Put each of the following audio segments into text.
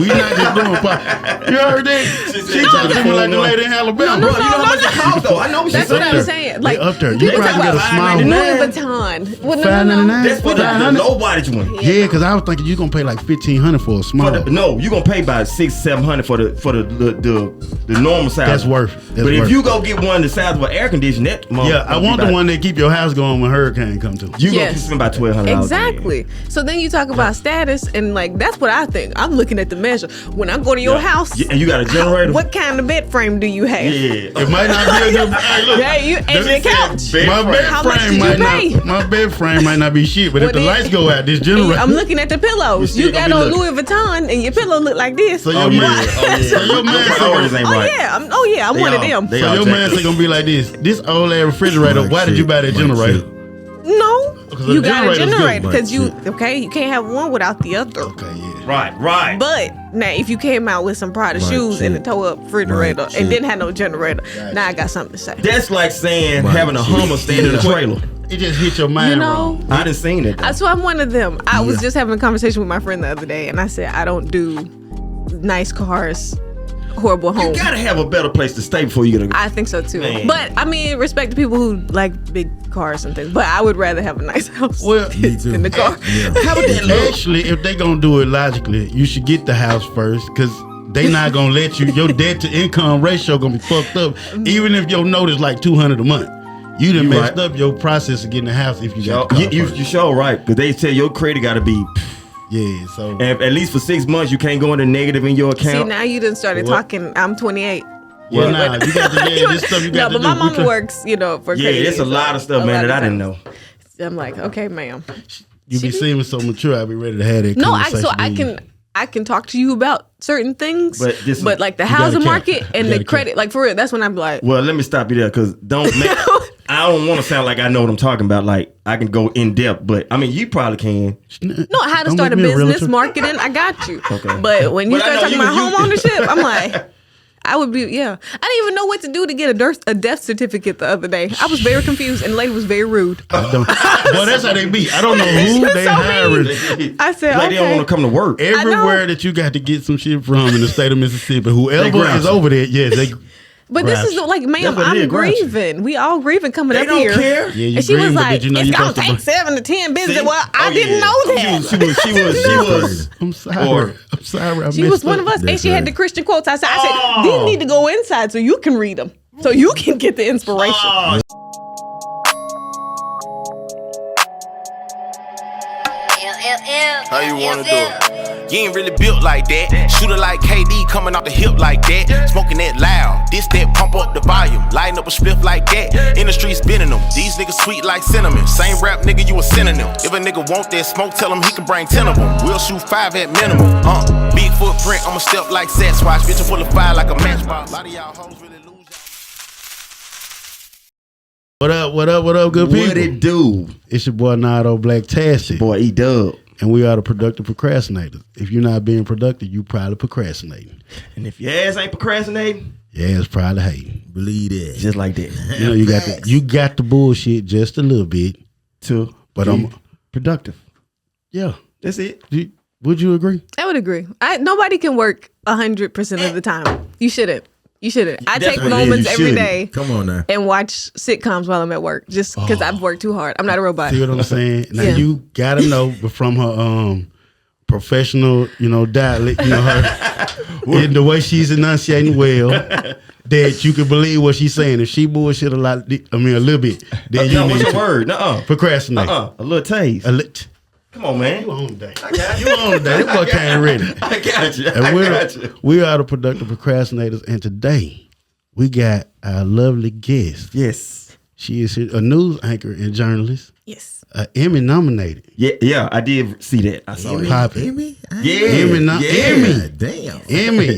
We not just doing pot. You heard that? She talking to me like the lady in Alabama. No, You know how much it costs, though. I know what That's she's what I'm saying. Like, up there. You people probably talk get a about small Louis Vuitton. Well, no. That's for the low wattage one. Yeah, because I was thinking you're gonna pay like $1,500 for a small. No, you're gonna pay about $600-700 for the normal size. That's worth. But if you go get one the size of an air conditioner, I want the one that keep your house going when hurricane come to. You gonna spend about $1,200. Exactly. So then you talk about status, and like that's what I think. I'm looking at the measure. When I go to your house, and you got a generator. What kind of bed frame do you have? Yeah, it might not be a good. Hey, look, yeah, you and the couch. My bed frame might not be shit, but if the lights go out, this generator. I'm looking at the pillows. You got on Louis Vuitton, and your pillow look like this. So your man, priorities ain't right. I'm one of them. So your man's gonna be like this. This old ass refrigerator. Why did you buy that generator? No, you got a generator because you can't have one without the other. Okay, yeah. Right. But now, if you came out with some Prada shoes and a toe-up refrigerator and didn't have no generator, now I got something to say. That's like saying having a Hummer stand in a trailer. It just hit your mind. Wrong. I done seen it. So I'm one of them. I was just having a conversation with my friend the other day, and I said I don't do nice cars. Horrible home. You gotta have a better place to stay before you get a. I think so too. Man. But I mean, respect to people who like big cars and things. But I would rather have a nice house than the car. Yeah. How would that look? Actually, if they gonna do it logically, you should get the house first, because they not gonna let you. Your debt to income ratio gonna be fucked up. Even if your note is like $200 a month, you done messed up your process of getting a house if you got the car first. You sure right, because they tell your credit gotta be. Yeah, so and at least for 6 months you can't go into negative in your account. See, now you done started talking. I'm 28. Well, nah, you got to this stuff you got to do. No, but my mama works, for credit. Yeah, it's a lot of stuff, man, that I didn't know. I'm like, okay, ma'am. You be seeming so mature. I be ready to have that conversation. I can talk to you about certain things, but like the housing market and the credit, like for real, that's when I'm like. Well, let me stop you there, because I don't want to sound like I know what I'm talking about. Like I can go in depth, but I mean you probably can. No, how to start a business, marketing, I got you. Okay. But when you start talking about home ownership, I'm like, I would be, I didn't even know what to do to get a death certificate the other day. I was very confused, and the lady was very rude. Well, that's how they be. I don't know who they hiring. I said, like they don't want to come to work. Everywhere that you got to get some shit from in the state of Mississippi, whoever is over there, they. But this is like, ma'am, I'm grieving. We all grieving coming up here. They don't care. Yeah, and she was like, it's going to take 7 to 10 business. Well, I didn't know that. She was. I'm sorry. She was one of us. And she had the Christian quotes. I said, these need to go inside so you can read them. So you can get the inspiration. How you wanna do it? You ain't really built like that. Shooter like KD coming off the hip like that. Smoking that loud. This that pump up the volume. Lighting up a spliff like that. In the street spinning them. These niggas sweet like cinnamon. Same rap nigga, you a synonym. If a nigga want that smoke, tell him he can bring 10 of them. We'll shoot 5 at minimum. Big footprint, I'ma step like Sasquatch. Bitch, I'm full of fire like a matchbox. A lot of y'all hoes really lose. What up, good people? What it do? It's your boy Nardo Blacktastic. Boy, E Dubb. And we are the Productive Procrastinators. If you're not being productive, you probably procrastinating. And if your ass ain't procrastinating, your ass probably hating. Believe it. Just like that. You know, you got the bullshit just a little bit. But I'm productive. Yeah. That's it. Would you agree? I would agree. Nobody can work 100% of the time. You shouldn't. I take moments every day. Come on now. And watch sitcoms while I'm at work, just because I've worked too hard. I'm not a robot. See what I'm saying? Now you gotta know from her professional, dialect, her in the way she's enunciating well, that you can believe what she's saying. If she bullshit a little bit, then you what's need your word? Procrastinate. A little taste. Come on, man. You on today. You on today. That boy came ready. I got you. We are the Productive Procrastinators, and today we got our lovely guest. Yes. She is a news anchor and journalist. Yes. Emmy nominated. Yeah, I did see that. I saw it. Emmy? Yeah. Emmy. Damn. Emmy.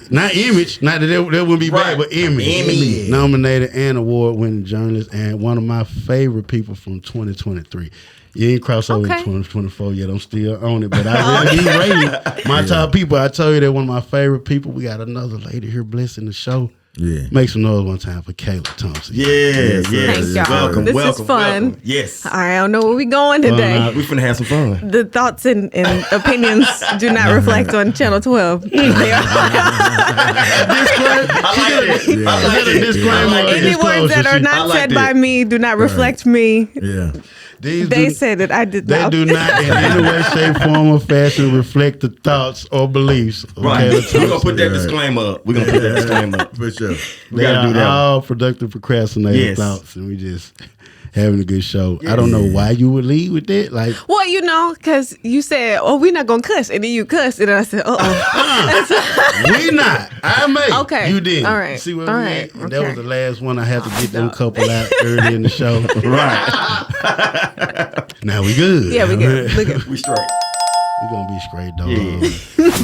not Image. Not that wouldn't be bad, but Emmy. Nominated and award-winning journalist, and one of my favorite people from 2023. You ain't cross over to 2024 yet. I'm still on it, but I really be rating my top people. I told you they're one of my favorite people. We got another lady here blessing the show. Yeah. Make some noise one time for Kayla Thompson. Yes. Thank y'all. Welcome, This welcome, is fun. welcome. Yes. I don't know where we going today. We finna have some fun. The thoughts and opinions do not reflect on Channel 12. They are Disclaimer. any words that are not said by me do not reflect me. Yeah. They said that I did They not. do not in any way, shape, form, or fashion reflect the thoughts or beliefs of Right. Kayla We're Thompson. gonna put that disclaimer up. We're gonna put that disclaimer up. For sure. We They gotta do are that. all productive procrastinator Yes. thoughts, and we just having a good show. I don't know why you would lead with that. Like, Well, because you said, "Oh, we're not gonna cuss," and then you cussed, and I said, we not. I made. Okay. You did. All right. See what All we right. had? And that Okay. was the last one. I had to get them couple out early in the show. Right. Now we good. "Yeah, we good. We good." We straight. We gonna be straight, dog. Yeah.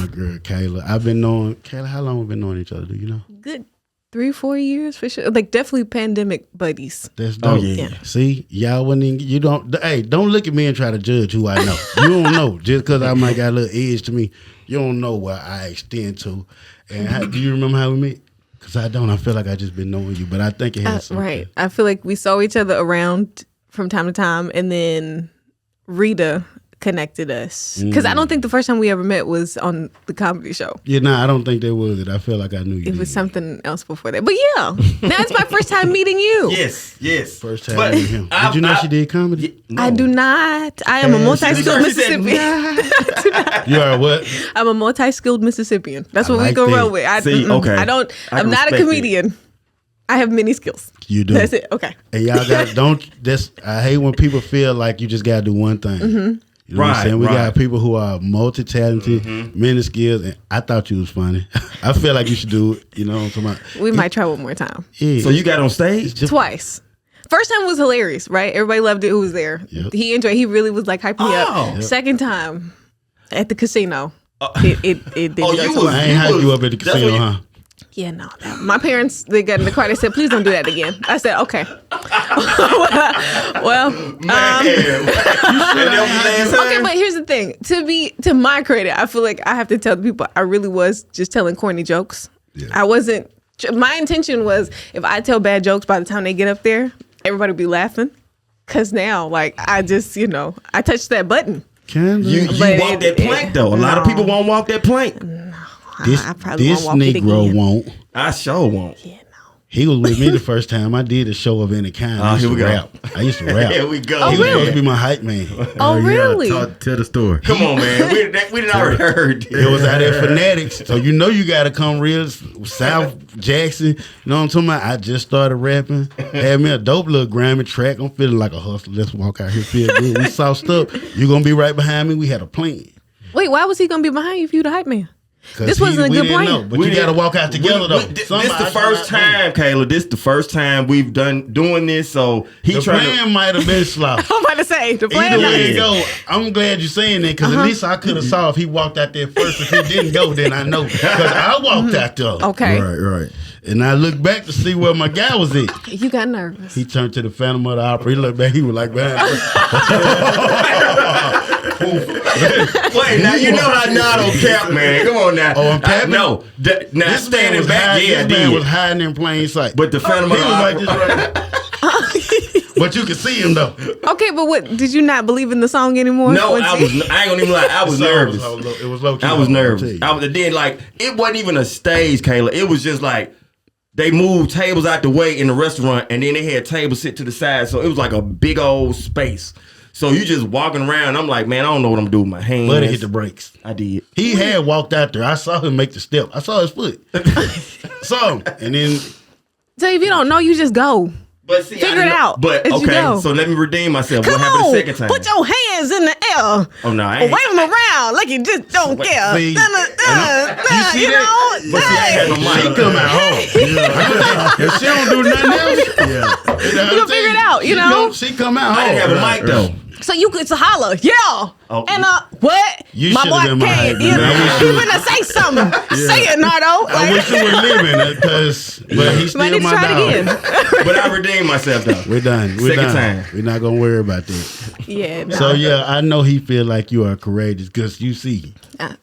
My girl Kayla. I've been knowing Kayla. How long we been knowing each other? Do you know? Good 3-4 years for sure. Like definitely pandemic buddies. That's dope. yeah. See, y'all wouldn't even, you don't, hey, don't look at me and try to judge who I know. You don't know. Just because I might got a little edge to me, you don't know where I extend to. And do you remember how we met? Because I don't. I feel like I just been knowing you, but I think it has something. Right. I feel like we saw each other around from time to time, and then Rita connected us. Because I don't think the first time we ever met was on the comedy show. Yeah, I don't think that was it. I feel like I knew you. It was something else before that. But yeah, now it's my first time meeting you. Yes. First time But meeting him. Did you know she did comedy? No. I do not. I am a multi-skilled She said, Mississippian. You are what? I'm a multi-skilled Mississippian. That's I what we like go that. roll with. See, okay. I don't. I I'm can not a respect it. comedian. I have many skills. You do. That's it. Okay. And y'all got, I hate when people feel like you just got to do one thing. Mm-hmm. You know what I'm saying? We Right. got people who are multi-talented, many skills, and I thought you was funny. I feel like you should do it. You know what I'm talking about? We might try one more time. Yeah. So you got on stage? Twice. First time was hilarious, right? Everybody loved it who was there. Yep. He enjoyed. He really was like hyping me up. Yep. Second time at the casino. It didn't go you so was- well. I ain't hype you up at the That's casino, what you- huh? Yeah, no. My parents, they got in the car. They said, "Please don't do that again." I said, "Okay." well, okay, but here's the thing. To my credit, I feel like I have to tell the people I really was just telling corny jokes. Yeah. I wasn't. My intention was if I tell bad jokes, by the time they get up there, everybody will be laughing. Cause now, like, I just, I touched that button. Kind of. You But walk that plank though. A lot of people won't walk that plank. I probably This won't walk it Negro again. won't. I sure won't. Yeah, no. He was with me the first time I did a show of any kind. I used here we to go. rap. I used to rap. Here we go. Oh, He was really? supposed to be my hype man. Oh, really? Tell the story. Come on, man. We done already heard. It was out at Fanatics, so you know you got to come real South Jackson. You know what I'm talking about? I just started rapping. Had me a dope little Grammy track. I'm feeling like a hustler. Let's walk out here, feel good. We sauced up. You gonna be right behind me. We had a plan. Wait, why was he gonna be behind you if you the hype man? 'Cause This wasn't a we good didn't plan. know, but We you got to didn't- walk out together though. This Somebody- the first time, Kayla. This the first time we've doing this. So he The trying plan might have been slow. I'm about to say the plan. Either not- way it go, I'm glad you're saying that because at least I could have saw if he walked out there first. If he didn't go, then I know because I walked out there. Okay, Right. And I looked back to see where my guy was at. you got nervous. He turned to the Phantom of the Opera. He looked back. He was like, man. Wait, now you know how Nardo cap, man. Come on now. Oh, I'm capping? No, now This man standing was back, hiding, yeah, I this man was did. hiding in plain sight. But the Phantom he of the was like Opera. this right. But you can see him though. Okay, but what did you not believe in the song anymore? No, Once I you- ain't gonna even lie. I was nervous. It was low key. I was I'll nervous. tell you. I was then like it wasn't even a stage, Kayla. It was just like they moved tables out the way in the restaurant, and then they had tables sit to the side, so it was like a big old space. So you just walking around. I'm like, man, I don't know what I'm doing with my hands. But he hit the brakes. I did. He had walked out there. I saw him make the step. I saw his foot. Saw him. And then So if you don't know, you just go. But see, Figure it out But as you okay, go. so let me redeem myself. Come what happened on, the second time? put your hands in the air. Oh no, I Wave ain't. them around like you just don't care. see, You know, But see, I ain't had no mic. she come out home. If she don't do nothing else, Yeah. you gonna figure it out, you know? She come out I home. didn't have a mic though. So you could holler, yeah. Oh, And what? You My should've been boy my came. hype You man. finna say something. Say it, Nardo. I wish you were living because, but he's Might still need to my try it dog. again. But I redeemed myself though. We're done. We're Second done. time. We're not gonna worry about that. Yeah. No. So yeah, I know he feel like you are courageous because you see.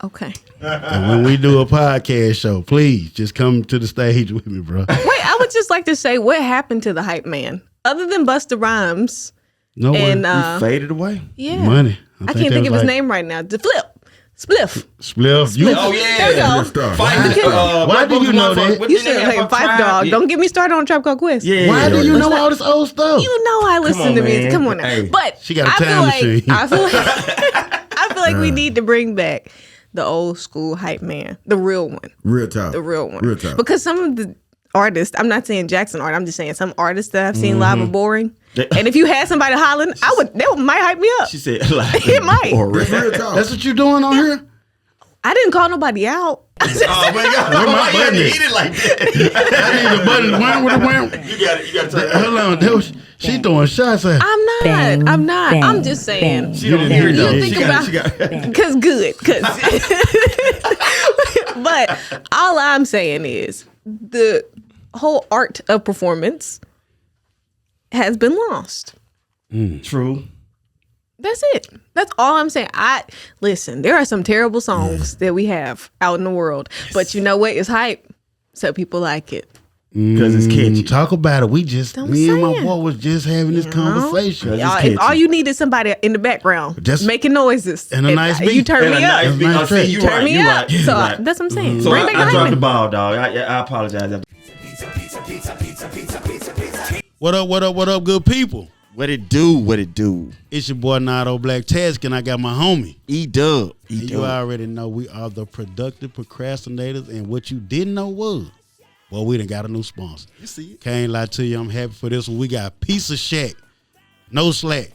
Okay. And when we do a podcast show, please just come to the stage with me, bro. Wait, I would just like to say, what happened to the hype man? Other than Busta Rhymes No and one. Faded away. yeah, Money. I can't think of his name right now. The Spliff. Spliff. You. Oh yeah. There you go. Why do you know that? You should play Five Dog. Don't get me started on Trap Called Quest. Yeah. Why do you know all this old stuff? You know I listen on, to music. man. Come on now. Hey. But She got a I feel time like machine. I feel like we need to bring back the old school hype man, the real one, Real talk. the real one. Real talk. Because some of the artists, I'm not saying Jackson art, I'm just saying some artists that I've seen live are boring. And if you had somebody hollering, they might hype me up. She said like It might. That's real talk. That's what you doing on here? I didn't call nobody out. Oh my God! Where my Why you had button to at? eat it like that? I need a button. Wham with a wham. You got it. You got to take it. Hold on. She throwing shots at. I'm not. Bang, I'm not. bang, I'm just saying. bang. She don't hear it though. You think She got about- it. She got it. Cause good. But all I'm saying is the whole art of performance has been lost. True. That's it. That's all I'm saying. Listen, there are some terrible songs that we have out in the world, but you know what? It's hype, so people like it. Because it's catchy. Talk about it. Me and my boy was just having this conversation. Yeah. Y'all, if all you need is somebody in the background Just- making noises and a nice beat. you turn And me a up. nice beat. Nice Oh, see, track. you Turn right. me You up. right. You So right. that's what I'm saying. So Bring I back dropped the Hyman. ball, dog. I apologize. What up, good people? What it do? What it do? It's your boy Nardo Blacktastic, and I got my homie. E Dubb. And you already know we are the Productive Procrastinators, and what you didn't know was, well, we done got a new sponsor. You see it? Can't lie to you, I'm happy for this one. We got Piece of Shack, no slack.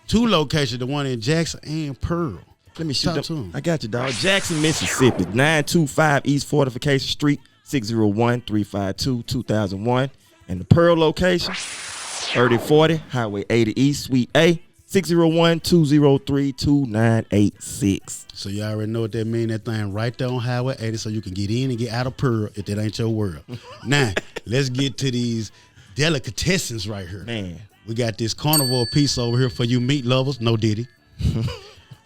2 locations, the one in Jackson and Pearl. Let me Talk shoot to him. I got you, dog. Jackson, Mississippi, 925 East Fortification Street, 601-352-2001. And the Pearl location, 3040 Highway 80 East, Suite A, 601-203-2986. So you already know what that mean. That thing right there on Highway 80, so you can get in and get out of Pearl if that ain't your world. Now, let's get to these delicatessens right here. Man. We got this carnivore piece over here for you meat lovers. No Diddy.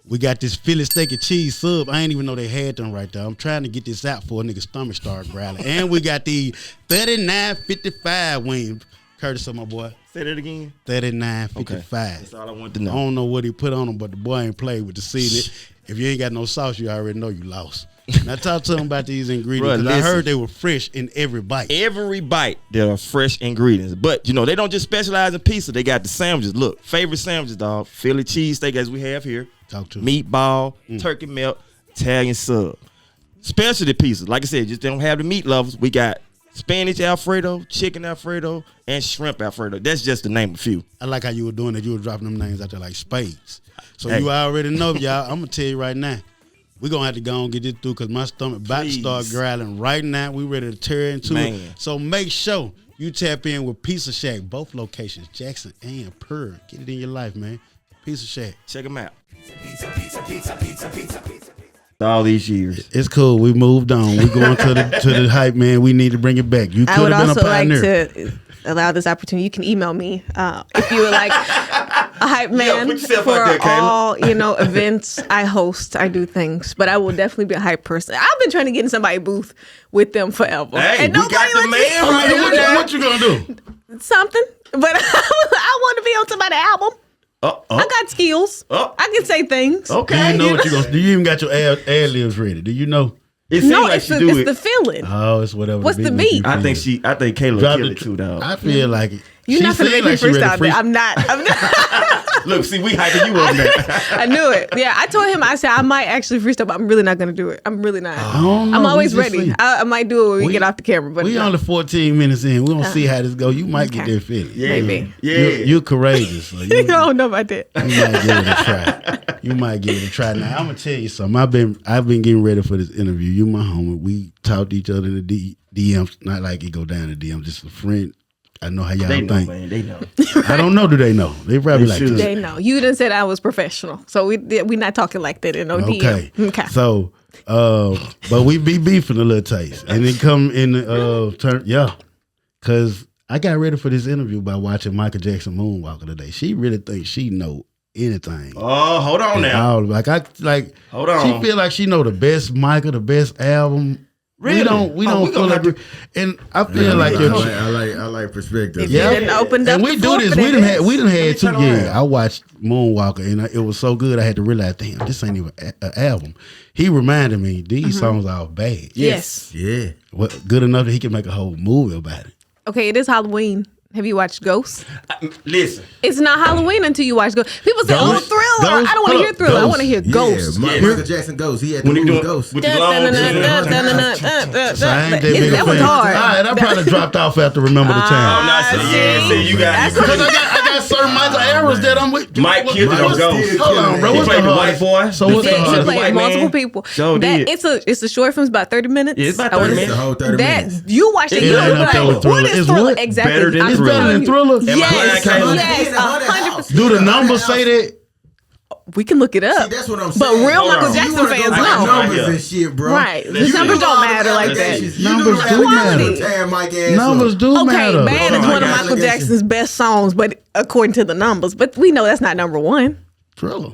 We got this Philly steak and cheese sub. I ain't even know they had them right there. I'm trying to get this out for a nigga stomach start growling. And we got the 39.55 wings, courtesy of my boy. Say that again. 39.55. Okay. That's all I want to I know. don't know what he put on them, but the boy ain't played with the seasoning. If you ain't got no sauce, you already know you lost. Now talk to him about these ingredients. Bruh, 'cause I listen. heard they were fresh in every bite. Every bite, there are fresh ingredients. But, you know, they don't just specialize in pizza. They got the sandwiches. Look, favorite sandwiches, dog. Philly cheesesteak, as we have here. Talk to him. Meatball, turkey melt, Italian sub. Specialty pieces. Like I said, just they don't have the meat lovers. We got spinach Alfredo, chicken Alfredo, and shrimp Alfredo. That's just to name a few. I like how you were doing that. You were dropping them names out there like spades. So Hey. you already know, y'all. I'm going to tell you right now. We're going to have to go and get this through because my stomach about to start Please. growling right now. We ready to tear into Man. it. So make sure you tap in with Piece of Shack. Both locations, Jackson and Pearl. Get it in your life, man. Piece of Shack. Check them out. All these years. It's cool. We moved on. We going to the hype, man. We need to bring it back. You I could would have been a also like pioneer. to allow this opportunity. You can email me if you would like a hype man put yourself for out there, Kayla. all events I host. I do things, but I will definitely be a hype person. I've been trying to get in somebody's booth with them forever. Hey, and we got nobody the lets me- man right here. What you going to do? Something, but I want to be on somebody's album. I got skills. Oh. I can say things. Do Okay. you know what you going to do? You even got your ad libs ready. Do you know? It seems No, like it's she the, do it's it. the feeling. Oh, it's whatever. What's the make beat? you I feel. think Kayla Drop killed it. it too, dog. I feel like it. You're not She gonna seemed make me like she ready to freestyle. freestyle. I'm not. Look, see, we hyping you up now. I knew it. Yeah, I told him. I said I might actually freestyle, but I'm really not gonna do it. I'm really not. don't know. I'm always We just ready. see. I might do it when we get off the camera, but We no. only 14 minutes in. We don't see how this go. You might get Okay. that feeling. Yeah. Maybe. Yeah. You're courageous. So I you don't know about that. might give it a try. You might give it a try. Now I'm gonna tell you something. I've been getting ready for this interview. You my homie. We talk to each other in the DMs. Not like it go down the DM. Just a I know how y'all They think. know, man. They know. I don't know. Do they know? They probably like should. this. They know. You done said I was professional, so we not talking like that in no Okay. DM. Okay. So, but we be beefing a little taste, and it come in the turn. Yeah, because I got ready for this interview by watching Michael Jackson Moonwalker today. She really thinks she know anything. Oh, hold on now. Hold on. She feel like she know the best Michael, the best album. Really? We don't feel like and I feel like I like perspective. If you didn't open up and we the do floor this. for We done that. had two. turn Yeah, around. I watched Moonwalker, and it was so good. I had to realize, damn, this ain't even an album. He reminded me these songs are bad. Yes. Yeah. What good enough that he can make a whole movie about it. Okay, it is Halloween. Have you watched Ghosts? Listen. It's not Halloween until you watch Ghosts. People say, Ghost? Thriller. I don't want to hear Thriller. I want to hear Ghosts. Yeah, Michael Jackson Ghost. He had the When he movie doing Ghost. with the long So I ain't that big a That was fan. hard. All right, I probably dropped off after Remember the Oh, Time. no, see, you got That's it. Because I got certain Michael eras that I'm with. Mike killed it on Ghost. Hold on, bro. He What's played the the white hardest? boy. So what's the He hardest? played White multiple man. people. Sure did. It's a short film. It's about 30 minutes. Yeah, it's about I wanna 30 say- minutes. The whole 30 minutes. You watch it. It You ain't look up there like, with what Thriller. is It's Thriller? what? Exactly. Better than I'm It's Thriller. better telling than you. Thriller. Am I Yes, lying, Kayla? yes, 100%. Do the numbers say that? We can look it up. See, that's what I'm But saying. real Hold Michael on. Jackson You wanna fans go by know. numbers Yeah. and shit, bro. Right. The Listen. numbers don't matter like that. Allegations. You Numbers knew do that matter. was tearing Mike ass Numbers up. do Okay, matter. Bad Hold is on, one of I got Michael allegations. Jackson's best songs, but according to the numbers. But we know that's not number one. Thriller.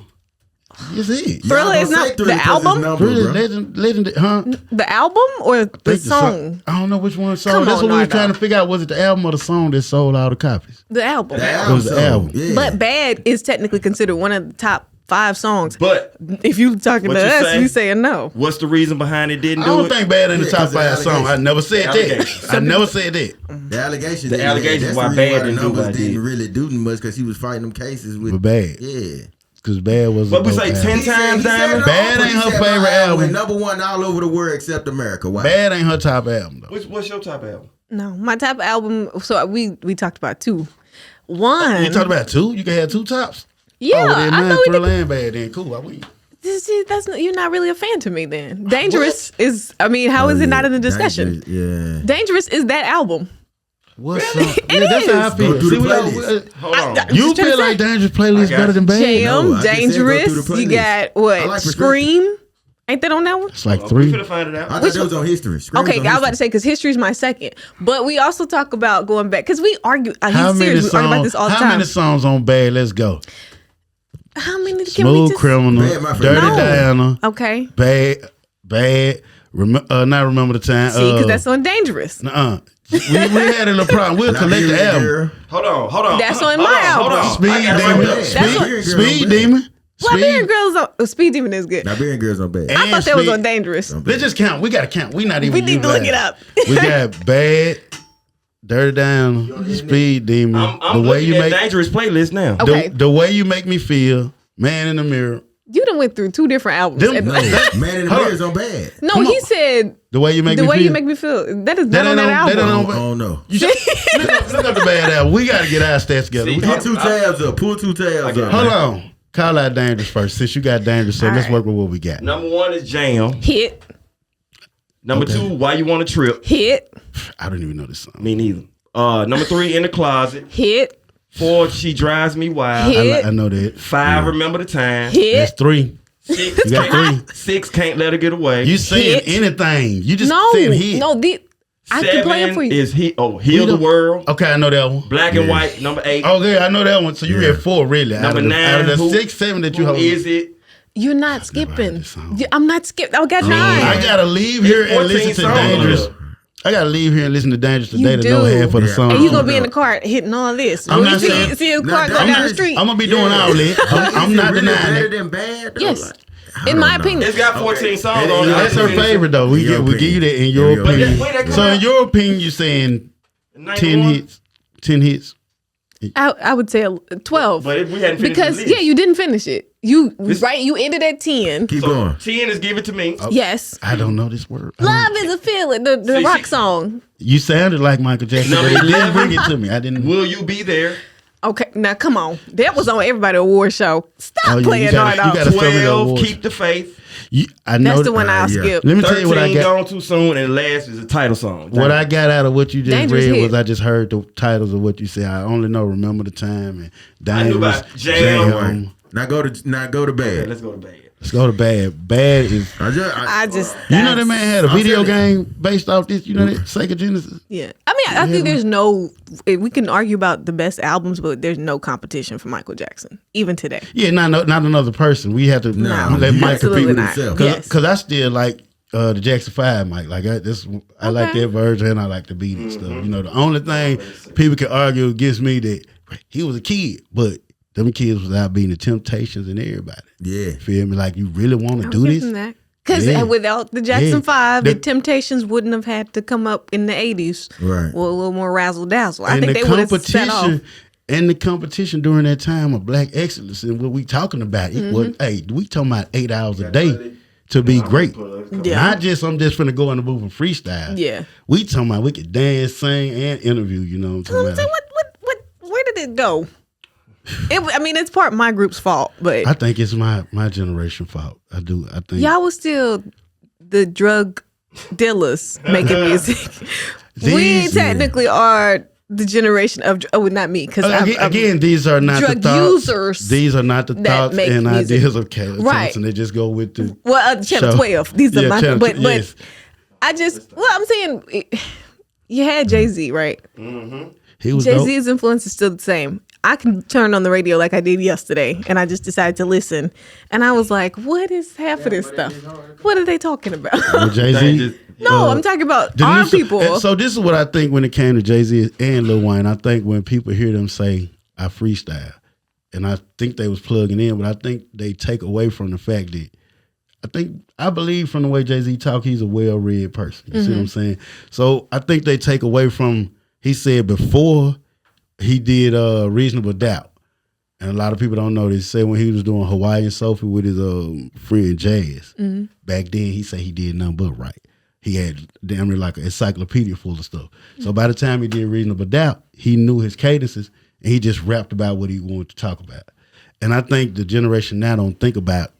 Yes, it is. Thriller Y'all is gonna not say Thriller the 'cause it's album? number, Thriller, bro. legend, huh? The album or the Think song? I don't know which one song. Come That's on, what we were Nardo. trying to figure out. Was it the album or the song that sold all the copies? The album. The It was the album. Yeah. But Bad is technically considered one of the top 5 songs. But If you talking What to you us, say? you saying no. what's the reason behind it didn't I do don't it? think Bad in the Yeah, top 'cause the 5 song. I never said that. Allegations. I never said that. The allegations. The allegations that's why the reason Bad the didn't do numbers what I did. didn't really do much because he was fighting them cases with But Bad. Yeah. Because Bad was What a we dope say, album. 10 He said- times he said Diamond? it Bad all, ain't he her said my favorite album. went number one all over the world except America. Why? Bad ain't her top album though. What's your top album? No, my top album. So we talked about 2. One. You talked about 2? You can have 2 tops? Yeah, Oh, well, then I mine know we Thriller did. and Bad then. Cool. I win. See, you're not really a fan to me then. Dangerous is. I mean, how is it not in the discussion? Yeah. Dangerous is that album. What's Really? up? It That's how I is. feel. Go through See, the we all- playlist. Hold on. I'm you just trying to feel say. like Dangerous playlist I got better than Bad? Jam, No, I just said go Dangerous. through the You playlist. got what? I like Scream. Ain't that on that one? It's like We 3. finna find it out. I thought that was on history. Scream Okay, was I on was about to history. say because history's my second, but we also talk about going back because we argue. How He's many serious. We argue about songs? this all the How time. many songs on Bad? Let's go. How many can we Smooth just? Criminal, Bad, my friend. Dirty No. Diana, Okay, Bad. Not Remember the Time. see, because that's on Dangerous. Nuh-uh. we had a little problem. We'll collect the Liberian album. Girl. Hold on. That's on Hold my Hold album. on. Speed I got Demon. it right That's there. what- Speed Demon. Liberian Girls. Speed Demon is good. Liberian Girls on Bad. I thought that was on Dangerous. Let's just count. We got to count. We not even. We need to look utilizing. it up. We got Bad, Dirty Diana, Speed Demon. I'm The way looking you at make Dangerous playlist now. Okay. the way you make me feel. Man in the Mirror. You done went through 2 different albums. Them- And- Man in the Hold Mirror's on Bad. no, Come he on. said The way you make the me way feel. you make me feel. That is That not on ain't that on- that album. ain't I on- don't know. You should, look up the Bad album. We got to get our stats together. See, We- Pull 2 tabs up. Pull 2 tabs up. Hold on. Call out Dangerous first. Since you got Dangerous, so All let's right. work with what we got. Number 1 is Jam. Hit, Number Okay. 2, Why You Wanna Trip. hit, I don't even know this song. Me neither. Number 3, In the Closet. hit, 4, She Drives Me Wild. Hit. I know that. 5, Remember the Time. That's hit. 3. 6, You got 3. 6, Can't Let Her Get Away. You saying Hit. anything. You just No, said hit. no. I can play it for 7 you. is Heal the don't- World. Okay, I know that one. Black and White. Number 8. Okay, I know that one. So you Yeah. had 4 really. Number out of the, 9. Out of the Who- 6, 7 that you Who hold. Is It? You're not heard skipping. this song. I'm not skipping. I got 9. I gotta leave here and 14 listen to songs. Dangerous. I gotta leave here and listen to Dangerous today You to know do. half of the Yeah. song. And you gonna be in the car hitting all this. I'm When not you saying- see a car Not go that- down the street. I'm gonna be doing all that. I'm not really denying better it. than Bad? though? Yes. Like, I In don't my know. opinion. It's got 14 songs Yeah, on it. That's her favorite though. We In your give you that in opinion. your In your opinion. opinion. So in your opinion, you're saying 10 hits. 10 hits. I would say 12. But if we hadn't finished because the list. yeah, you didn't finish it. You ended at 10. Keep So going. 10 is Give It To Me. Yes. I don't know this word. Love is a feeling. The See, rock she- song. You sounded like Michael Jackson, Number but it didn't 11. bring it to me. I didn't. Will You Be There? Okay, now come on. That was on Everybody Award Show. Stop Oh, yeah, playing you gotta Nardo. show me the 12, awards. Keep the Faith. I know That's the one I'll skip. Let me tell you what I got. Gone Too Soon, and the last is a title song. What I got out of what you just Dangerous read Hit. was I just heard the titles of what you said. I only know Remember the Time and I knew Dangerous. about Jam. Now go to bed. Okay, let's go to bed. Let's go to Bad. Bad is. I just You know that man had a I'm video telling game based off this. You know that Sega Genesis. Yeah, I mean, I think there's no. We can argue about the best albums, but there's no competition for Michael Jackson, even today. Yeah, not another person. We have to No, let Mike absolutely compete with not. himself. Yes. Because I still like the Jackson 5 Mike. Like I like that version and I like the beat and stuff. You know, the only thing people can argue against me that he was a kid, but them kids was out beating the Temptations and everybody. Yeah. Feel me? Like you really want to do this? Because Yeah. without the Jackson Yeah. 5, the Temptations wouldn't have had to come up in the 80s. Right. With a little more razzle dazzle. I And think the they would have set off. competition and the competition during that time of black excellence and what we talking about. It was, we talking about 8 hours a day to be great. Yeah. Not just I'm just finna go in the booth and freestyle. Yeah. We talking about we could dance, sing, and interview. You know what I'm talking So about? where did it go? It's part of my group's fault, but I think it's my generation fault. I do. I think y'all was still the drug dealers making music. We These- technically are the generation of not me because again, these are not drug the thoughts. users These are not the that thoughts make and music. ideas of Kayla Right. Thompson. They just go with the Channel show. 12. These are Yeah, my Channel- but yes. I just I'm saying you had Jay-Z, right? He was Jay-Z's influence is still the same. I can turn on the radio like I did yesterday, and I just decided to listen. And I was like, what is half of this stuff? What are they talking about? dope. Jay-Z. No, I'm talking about The our new- people. So this is what I think when it came to Jay-Z and Lil Wayne. I think when people hear them say, I freestyle, and I think they was plugging in, but I think they take away from the fact that I believe from the way Jay-Z talk, he's a well-read person. You see what I'm saying? So I think they take away from, he said before he did Reasonable Doubt, and a lot of people don't know this, he said when he was doing Hawaiian Sophie with his friend Jazz, back then he said he did nothing but right. He had damn near like an encyclopedia full of stuff. So by the time he did Reasonable Doubt, he knew his cadences and he just rapped about what he wanted to talk about. And I think the generation now don't think about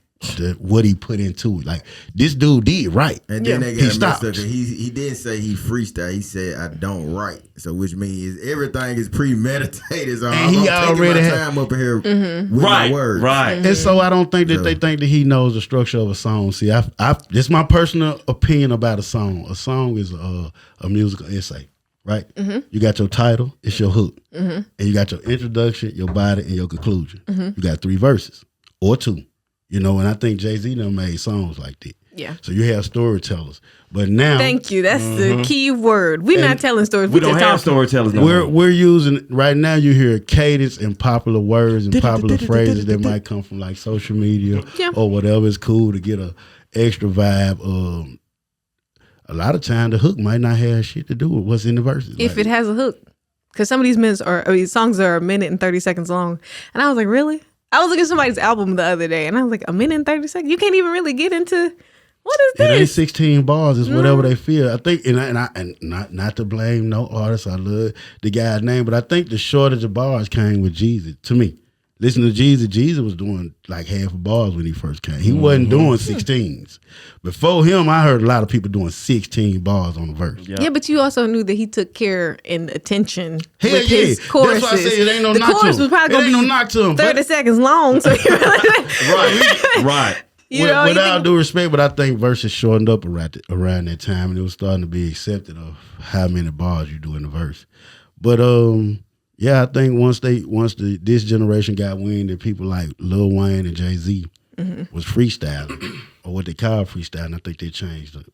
what he put into it. Like, this dude did right. And then they He got messed stopped. up. He didn't say he freestyle. He said I don't write. So which means everything is premeditated. So And he I'm already taking my had- time up here with Right, my words. right. And so I don't think that they think that he knows the structure of a song. See, this is my personal opinion about a song. A song is a musical essay, right? You got your title, it's your hook. And you got your introduction, your body, and your conclusion. You got 3 verses or 2. You know, and I think Jay-Z done made songs like that. Yeah. So you have storytellers. But now Thank you. That's the key word. We're not telling stories. We We're don't just have talking. storytellers no more. we're using right now you hear cadence and popular words and popular phrases that might come from like social media Yeah. or whatever. It's cool to get a extra vibe. A lot of time the hook might not have shit to do with what's in the verses. If Like, it has a hook. Because some of these songs are 1 minute and 30 seconds long. And I was like, really? I was looking at somebody's album the other day and I was like, 1 minute and 30 seconds? You can't even really get into what is it ain't this? 16 bars. It's whatever they feel. I think, and not to blame no artist. I love the guy's name, but I think the shortage of bars came with Jeezy. To me, listen to Jeezy. Jeezy was doing like half of bars when he first came. He wasn't doing 16s. Before him, I heard a lot of people doing 16 bars on a verse. Yeah, but you also knew that he took care and attention Hell with yeah. his choruses. That's why I said it ain't no the knock to chorus him. was probably It going ain't to no be knock to him. 30 seconds long. So Right. you know, with you all think- due respect, but I think verses shortened up around that time, and it was starting to be accepted of how many bars you do in a verse. But yeah, I think once this generation got wind that people like Lil Wayne and Jay-Z was freestyling or what they call freestyling, I think they changed it.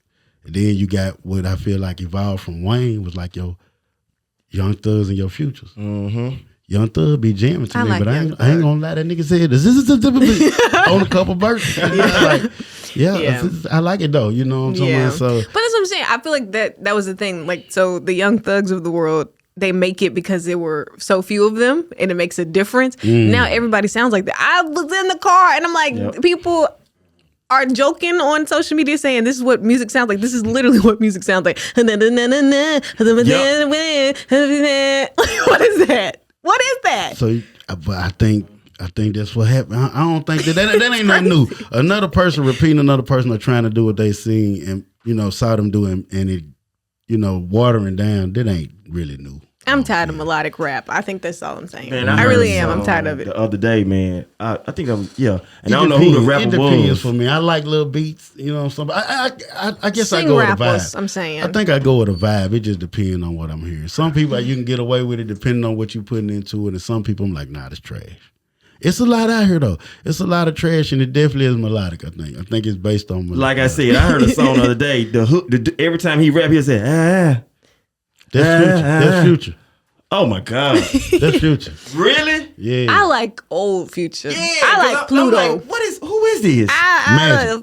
And then you got what I feel like evolved from Wayne was like your Young Thugs and your Futures. Young Thug be jamming to I me, like but I Young ain't gonna lie. That nigga said on a couple verses. I like it though. You know what I'm talking about? So But that's what I'm saying. I feel like that was the thing. Like, so the Young Thugs of the world, they make it because there were so few of them and it makes a difference. Now everybody sounds like that. I was in the car and I'm like, people are joking on social media saying this is what music sounds like. This is literally what music sounds like. What is that? What is that? So, but I think I think that's what happened. I don't think that ain't nothing new. Another person repeating another person or trying to do what they seen and, you know, saw them doing and it, you know, watering down, that ain't really new. I'm tired of melodic rap. I think that's all I'm saying. Man, I really am. I'm tired of it. The other day, man. I think and It I don't know who the rapper It depends was. for me. I like little beats, you know, something. I guess I Sing go with a rappers, vibe. I'm saying. I think I go with a vibe. It just depends on what I'm hearing. Some people, you can get away with it depending on what you're putting into it. And some people, I'm like, nah, that's trash. It's a lot out here, though. It's a lot of trash, and it definitely is melodic, I think. I think it's based on melodic. Like I said, I heard a song the other day. The hook, every time he rap, he'll say, That's Future. That's Future. Oh, my God. That's Future. Really? Yeah. I like old Future. Yeah. I like Pluto. I'm like, who is this? I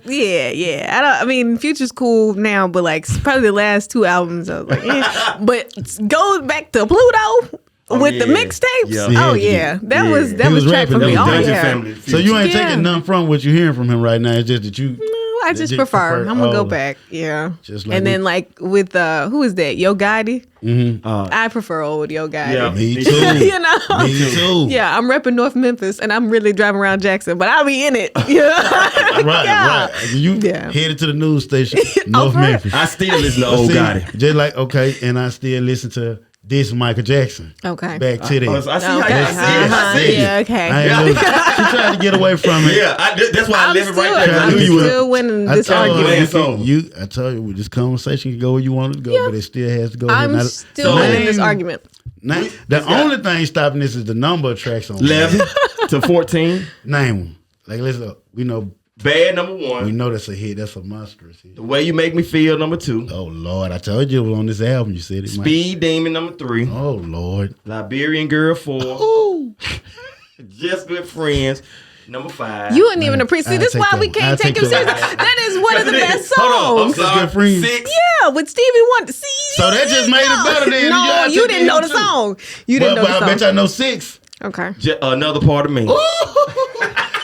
mean, Future's cool now, but like probably the last 2 albums, I was like, but go back to Pluto with the mixtapes. Yeah. Oh yeah, that was He was track for rapping me. them. Oh Dungeon yeah. Family. So you ain't Yeah. taking nothing from what you're hearing from him right now. It's just that you. I just you prefer. I'm gonna go oh, back. Yeah. Just like And then like with who is that? Yo Gotti. Mm-hmm. I prefer old Yo Gotti. Yeah. Me too. You know. Me too. Yeah, I'm repping North Memphis, and I'm really driving around Jackson, but I'll be in it. Yeah. Right. You headed to the news station, North for real? Memphis. I still listen to old See, Gotti. just like and I still listen to this Michael Jackson. Okay. Back to that. I see how Okay. you I see it. Yeah. Okay. I ain't lose. She tried to get away from it. Yeah, that's why I left it right there. 'Cause I I'm knew you still would. winning I this told argument. I told you, this conversation can go where you want it to go, but it still has to go. I'm here. still so- winning this argument. The only thing stopping this is the number of tracks on 11 to 14. Name them. Like we know Bad number we 1. know that's a hit. That's a monstrous hit. The Way You Make Me Feel number 2. Oh Lord, I told you it was on this album. You said it. Mike. Speed Demon number 3. Oh Lord. Liberian Girl 4. Ooh. Just Good Friends number 5. You wouldn't even appreciate. I'll This is take why that we one. can't I'll take take him that seriously. That is one of the best Hold on, I'm songs. sorry. Good Friends. 6. Yeah, with Stevie Wonder. See, So that just made it better than No, y'all you took didn't know the too. song. You didn't know But I the bet song. y'all know 6. Okay. Another Part of Me.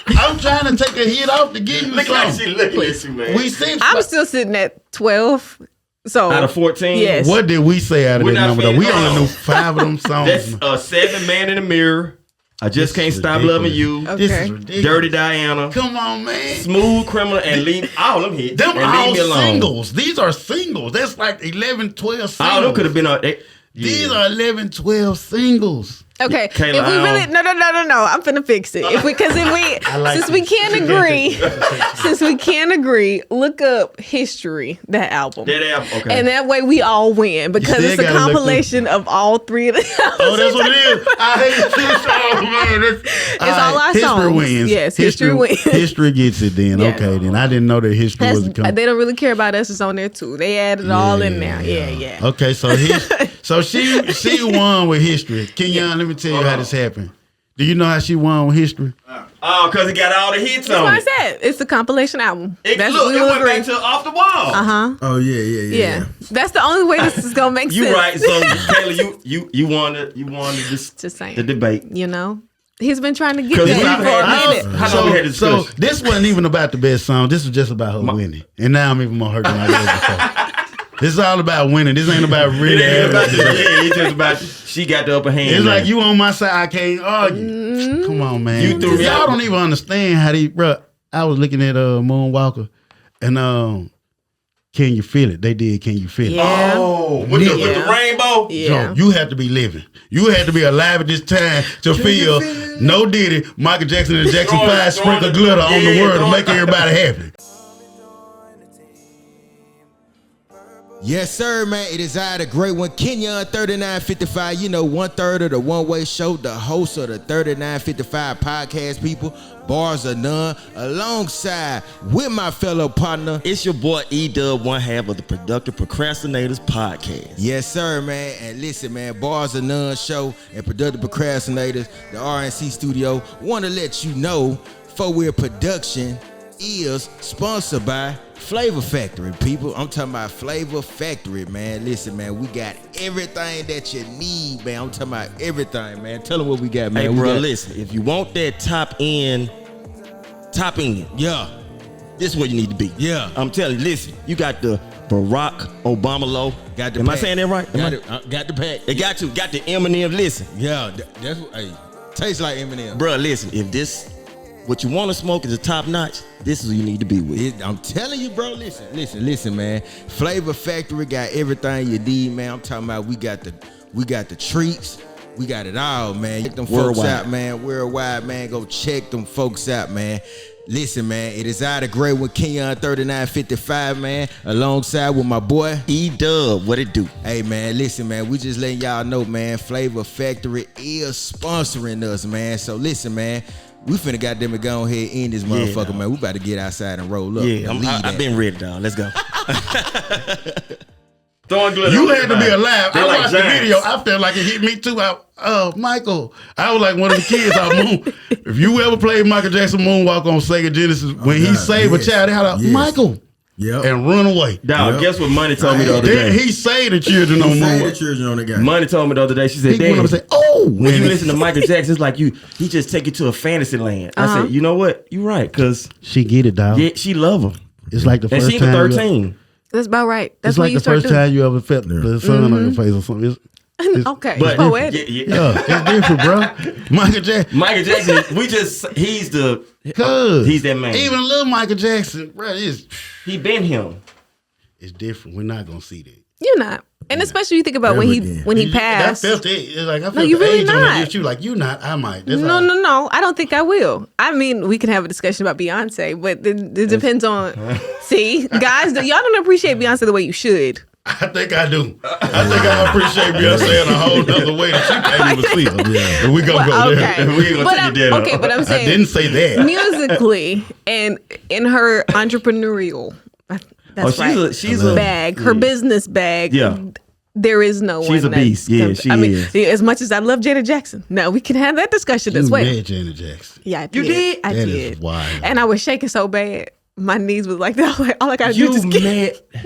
I'm trying to take a hit off to give you Look like something. she looking at you, man. We 6. I'm still sitting at 12. So Out of 14? Yes. What did we say out of We're that not number? Though? finished. We Hold only on. knew 5 of them songs. That's 7 Man in the Mirror. I Just Can't This is Stop ridiculous. Loving You. Okay. This is ridiculous. Dirty Diana. Come on, man. Smooth Criminal and Leave. All them hits. Them and all Leave Me Alone. singles. These are singles. That's like 11, 12 singles. All them could have been on. These are 11, 12 singles. Okay, Kayla, if we really no, I'm finna fix it. Since we can't agree, look up History, that album. That album, okay. And that way we all win because still it's a gotta look compilation of all 3 of the albums. Oh, that's what it is. I hate this song, man. It's all our history songs. wins. Yes, history wins. History gets it then. Yes. Okay, then. I didn't know that history That's, was a company. they don't really care about us. It's on there too. They added it all in there. Yeah. Okay, so she won with History. Kenyon, let me tell you how this happened. Do you know how she won with History? Oh, because it got all the hits That's on what I it. said. It's a compilation album. It That's look, we it will went agree. back to Off the Wall. Oh yeah. That's the only way this is gonna make You sense. right. So Kayla, you won this Just saying. the debate. You know, he's been trying to get 'Cause that we- for a minute. How long we had this So discussion? this wasn't even about the best song. This was just about her winning. And now I'm even more hurt than I was before. This is all about winning. This ain't about It really. ain't about it's just about she got the upper hand. It's now. like you on my side, I can't argue. Mm-hmm. Come on, man. You threw me Y'all out. don't even understand how they, bro. I was looking at Moonwalker and Can You Feel It? They did Can You Feel It? Yeah. Oh, with the rainbow. Yeah. So you have to be living. You had to be alive at this time to feel no Diddy, Michael Jackson and the Jackson Throwing- 5 throwing sprinkle the- glitter on the yeah, world to throwing- make everybody happy. Yes, sir, man. It is I, the great one, Kenyon 3955. You know, 1/3 of the One Way Show, the host of the 3955 podcast, people. Bars or none, alongside with my fellow partner. It's your boy E Dubb, one half of the Productive Procrastinators Podcast. Yes, sir, man. And listen, man, Bars or None show and Productive Procrastinators, the RNC studio, want to let you know 4-Wheel Production is sponsored by Flavor Factory, people. I'm talking about Flavor Factory, man. Listen, man, we got everything that you need, man. I'm talking about everything, man. Tell them what we got, man. Hey, We bro, got- listen. If you want that top end, Yeah, this is where you need to be. Yeah. I'm telling you, listen, you got the Barack Obama low. got the Am I pack. saying that right? Got the pack. It got the Eminem. Listen, Yeah, that's what. Hey, Tastes like M&M. Bro, listen, if this what you want to smoke is a top notch, this is who you need to be with. I'm telling you, bro. Listen, man. Flavor Factory got everything you need, man. I'm talking about we got the treats. We got it all, man. Check them folks out, man. Worldwide, man. Go check them folks out, man. Listen, man. It is out of Gray with Kenyon 3955, man. Alongside with my boy E Dubb. What it do? Hey, man. Listen, man. We just letting y'all know, man. Flavor Factory is sponsoring us, man. So listen, man. We finna goddamn it go ahead and end this motherfucker, man. We about to get outside and roll up. Yeah, I've been ready, dog. Let's go. You had to be alive. I watched the video. I felt like it hit me too. Michael. I was like one of the kids on Moon. If you ever played Michael Jackson Moonwalk on Sega Genesis, when he saved a child, they had Michael. Yep. And run away. Dog, guess what Money told me the other day? He saved the children on Moonwalk. the children on the game. Money told me the other day, she said, He went up and Dad, said, oh. when you listen to Michael Jackson, it's like he just take you to a fantasy land. I said, you know what? You right, because she get it, dog. yeah, she love him. It's like the And first she time. was 13. That's about right. That's It's what like you the start first doing. time you ever felt the sun on your face or something. Okay, But poetic. Yeah, it's different, bro. Michael Jackson. He's that man. Even little Michael Jackson, bro, He been him. it's different. We're not gonna see that. You're not. And especially you think about when he passed. I felt it. It's like I felt you the really age on not. it. You like you not. I might. That's No. I don't think I will. I mean, we can have a discussion about Beyonce, but it depends on. See, guys, y'all don't appreciate Beyonce the way you should. I think I do. I think I appreciate Beyonce in a whole other way that you can't even see her. Yeah. And we gonna go there. Okay. We ain't gonna take you down. Okay, but I'm I saying didn't say that. musically and in her entrepreneurial. That's she's a bag. Her business bag. Yeah. There is no one. She's a beast. Yeah, she is. As much as I love Janet Jackson, no, we can have that discussion as well. You met Janet Jackson. Yeah, I did. You did? I That did. is wild. And I was shaking so bad. My knees was like that. Like, all I gotta do You is just get. mad.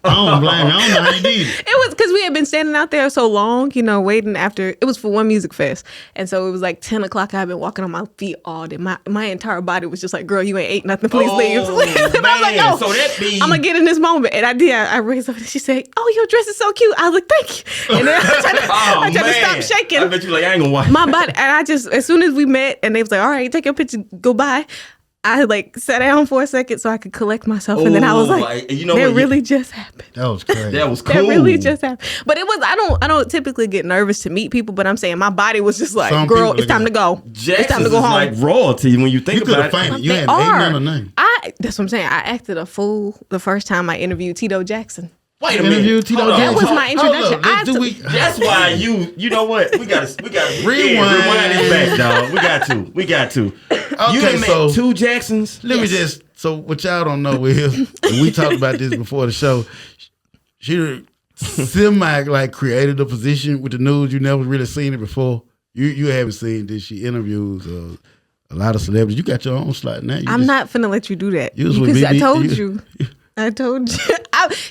I don't blame you. I don't know how you did it. It was because we had been standing out there so long, waiting after. It was for one music fest. And so it was like 10 o'clock. I've been walking on my feet all day. My entire body was just like, girl, you ain't ate nothing. Please leave. And I was like, man. no, So that means- I'm going to get in this moment. And I did. I raised up and she said, oh, your dress is so cute. I was like, thank you. And then I tried to stop shaking. I bet you like, I ain't gonna watch. My body. And I just, as soon as we met and they was like, all right, take your picture, go by. I like sat down for a second so I could collect myself, and then I was like, you know that what? really just happened. That was crazy. That was cool. That really just happened. But it was. I don't typically get nervous to meet people, but I'm saying my body was just like, Some girl, people it's time to go. Jackson's It's time to go is home. like royalty when you think You could about have it. fainted. You They had are. ain't none of name. That's what I'm saying. I acted a fool the first time I interviewed Tito Jackson. Wait a Interview minute. Tito Hold on. That was Jackson. my introduction. Hold up. That's why you know what? We gotta rewind this back, done. We got to. You done met two Jacksons? Let me just, so what y'all don't know is, and we talked about this before the show, she semi like created a position with the news. You never really seen it before. You haven't seen this. She interviews a lot of celebrities. You got your own slot now. I'm not finna let you do that. You was with Because I BB told you. I told you.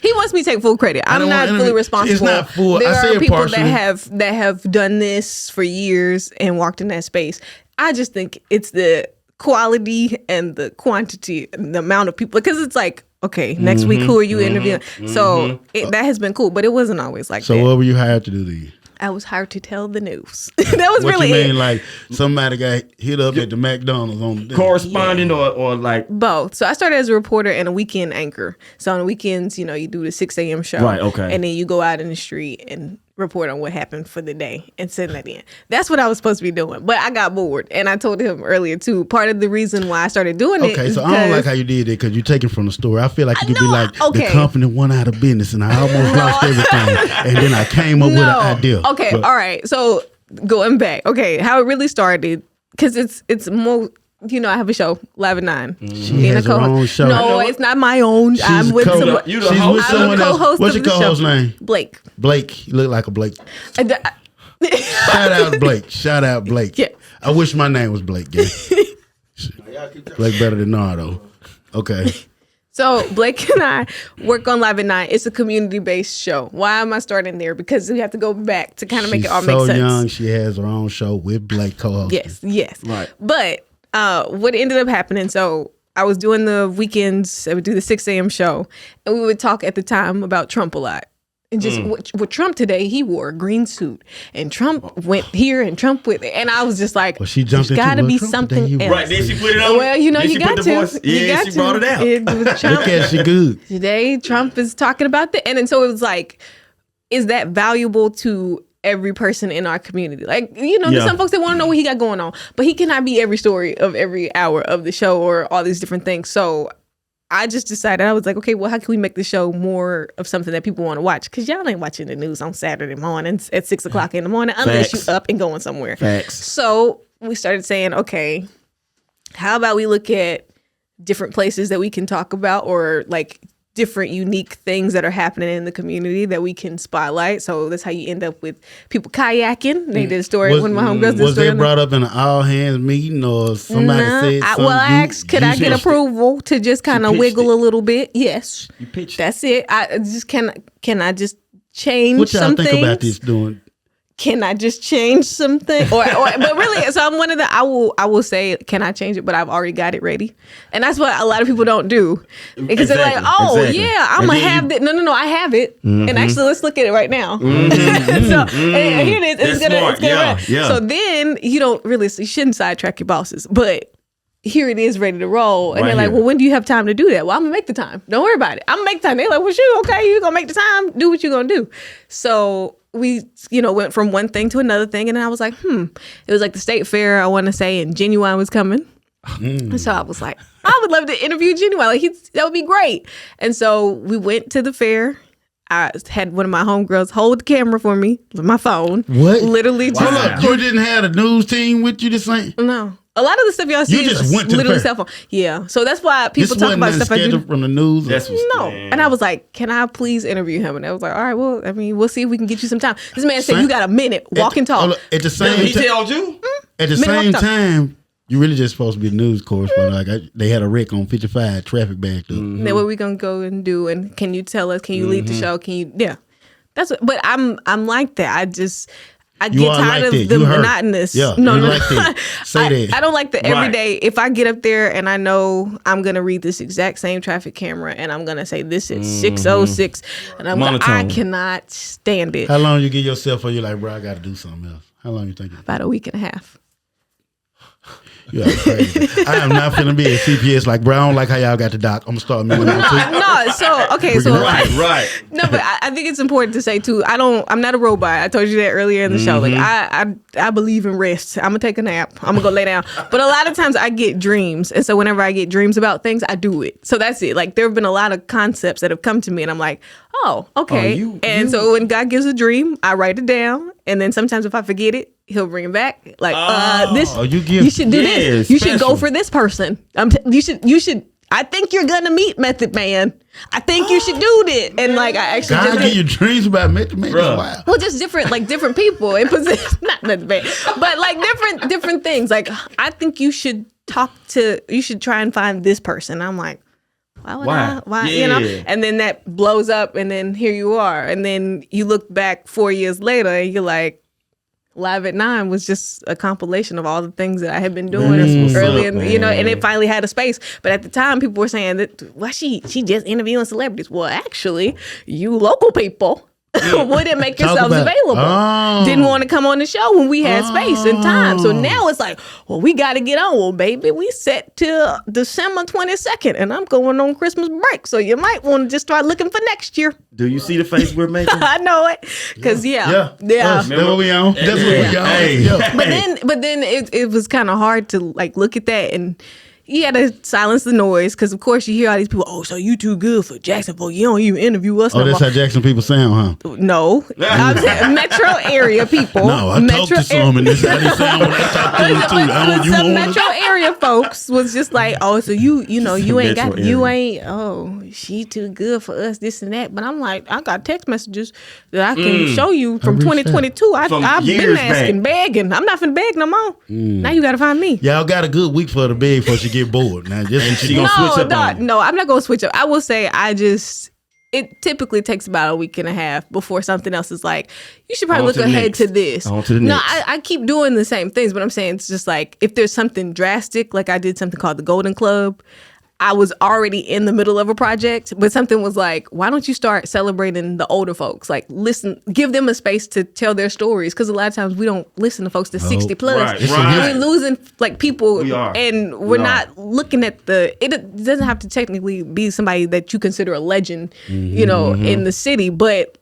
He wants me to take full credit. I'm don't not want fully any- responsible. it's not full. There I are said people partially. that have done this for years and walked in that space. I just think it's the quality and the quantity and the amount of people. Because it's like, okay, next week, who are you interviewing? So that has been cool, but it wasn't always like So that. what were you hired to do then? I was hired to tell the news. That was What really you mean, it. like somebody got hit up at the McDonald's on the Correspondent or like Both. So I started as a reporter and a weekend anchor. So on the weekends, you do the 6 a.m. show. Right, okay. And then you go out in the street and report on what happened for the day and send that in. That's what I was supposed to be doing. But I got bored. And I told him earlier, too, part of the reason why I started doing it Okay, is so I don't like how you did it because you're taking from the story. I feel like you could be know, like, okay. the company went out of business and I almost lost everything. And then I came up with an idea. Okay, But- all right. So going back, okay, how it really started, because it's more, I have a show, Live at 9. She has her own show. No, it's not my own. I'm with someone. You the She's host? with I'm someone a else. co-host What's of your the co-host show. name? Blake. Blake. You look like a Blake. Yeah. Shout out Blake. Shout out Blake. Yeah. I wish my name was Blake. Yeah. Blake better than Nardo. Okay. So Blake and I work on Live at 9. It's a community-based show. Why am I starting there? Because we have to go back to kind of make it all She's make so sense. young. She has her own show with Blake co-host. Yes. Right. But what ended up happening, so I was doing the weekends, I would do the 6 a.m. show, and we would talk at the time about Trump a lot. And just with Trump today, he wore a green suit, and Trump went here, and Trump went there, and I was just like, she jumped there's got to be Trump something today, else. Right, then she put it on. Well, you know, Then you she got put the to. voice. Yeah, she brought it out. Trump, Look at she good. today, Trump is talking about that, and then so it was like, is that valuable to every person in our community? Like, you know, there's some folks that want to know what he got going on, but he cannot be every story of every hour of the show or all these different things. So I just decided, I was like, okay, well, how can we make the show more of something that people want to watch? Because y'all ain't watching the news on Saturday mornings at 6 o'clock in the morning unless you up and going somewhere. Facts. So we started saying, okay, how about we look at different places that we can talk about, or like different unique things that are happening in the community that we can spotlight. So that's how you end up with people kayaking. They did a story. One of my homegirls did a Was story. they brought up in an all hands meeting, or somebody said something? I asked, could I get approval to just kind of wiggle a little bit? Yes. You pitched That's it. I just can I just change What y'all some think things? about this doing? Can I just change something? Or but really, so I'm one of the, I will say, can I change it? But I've already got it ready. And that's what a lot of people don't do. Because they're like, oh, yeah, I'm going to have that. No, I have it. And actually, let's look at it right now. So, and here it is. It's gonna run. Yeah. So then you shouldn't sidetrack your bosses. But here it is ready to roll. And Right they're like, here. well, when do you have time to do that? Well, I'm going to make the time. Don't worry about it. I'm going to make the time. They're like, well, shoot, okay, you're going to make the time. Do what you're going to do. So we, went from one thing to another thing. And then I was like, it was like the state fair, I want to say, and Genuine was coming. And so I was like, I would love to interview Genuine. Like, that would be great. And so we went to the fair. I had one of my homegirls hold the camera for me with my phone. What? Literally just Hold up, you didn't have a news team with you this ain't? No. A lot of the stuff y'all see You just is went to the literally fair. cell phone. Yeah. So that's why people This talk wasn't about nothing stuff I do. scheduled from the news. That's what's No. And I was like, can I please interview him? And I was like, all right, well, I mean, we'll see if we can get you some time. This man said, you got a minute. Walk and talk. At the same He time, told you? at the Minute same walk talk. time, you really just supposed to be a news correspondent. Like they had a wreck on 55, traffic backed up. And then what we going to go and do? And can you tell us? Can you lead the show? Can you? Yeah. That's what, but I'm like that. I You get are tired like of that. the You heard. monotonous. Yeah, no, you no. like that. Say that. I don't like the Right. everyday. If I get up there and I know I'm gonna read this exact same traffic camera and I'm gonna say this is 6:06, and I Monotone. cannot stand it. How long you give yourself, or you're like, bro, I got to do something else? How long you think? About a week and a half. You are crazy. I am not finna be a CPS like, bro, I don't like how y'all got the doc. I'm gonna start me. No. So okay. So Right. no, but I think it's important to say too. I'm not a robot. I told you that earlier in the show. Like I believe in rest. I'm gonna take a nap. I'm gonna go lay down. But a lot of times I get dreams, and so whenever I get dreams about things, I do it. So that's it. Like there have been a lot of concepts that have come to me, and I'm like, oh, okay. So when God gives a dream, I write it down, and then sometimes if I forget it, He'll bring it back. Like you should do this. You should go for this person. You should. I think you're gonna meet Method Man. I think you should do this. And like I actually God just give you dreams about Method Man. Bruh. Wow. well, just different people in position. Not Method Man, but like different things. Like I think you should try and find this person. I'm like, why would I? Why? Yeah. And then that blows up, and then here you are, and then you look back 4 years later, and you're like, Live at 9 was just a compilation of all the things that I had been doing early, and and it finally had a space. But at the time, people were saying that, why she just interviewing celebrities? Well, actually, you local people wouldn't make Talk yourselves about it. available. Oh. Didn't want to come on the show when we had space and time. So now it's like, well, we got to get on. Well, baby, we set till December 22nd, and I'm going on Christmas break. So you might want to just start looking for next year. Do you see the face we're making? I know it, because That's what we on. That's what we on. Hey. Yeah. But then it was kind of hard to like look at that, and you had to silence the noise, because of course you hear all these people, oh, so you too good for Jacksonville, you don't even interview us Oh, no that's more. how Jackson people sound, huh? No, I'm saying metro area people. No, I talked to some, and this is how they sound when I talk to them too. I don't, you Some want metro area folks was just like, oh, so you ain't got, Metro you area. ain't, oh, she too good for us, this and that. But I'm like, I got text messages that I can show you from reached 2022. I've been years asking, begging. I'm not finna beg no more. Now you gotta find me. Y'all got a good week for the beg before she get bored. Now, just she gonna switch up on you. No, I'm not gonna switch up. I will say it typically takes about a week and a half before something else is like, you should probably On look to the ahead next. to this. On to the No, next. I keep doing the same things, but I'm saying it's just like, if there's something drastic, like I did something called the Golden Club, I was already in the middle of a project, but something was like, why don't you start celebrating the older folks? Like, listen, give them a space to tell their stories. Because a lot of times we don't listen to folks that's 60 plus. Right. And we're losing like people. We are. And we're not looking at it doesn't have to technically be somebody that you consider a legend, you know, in the city. But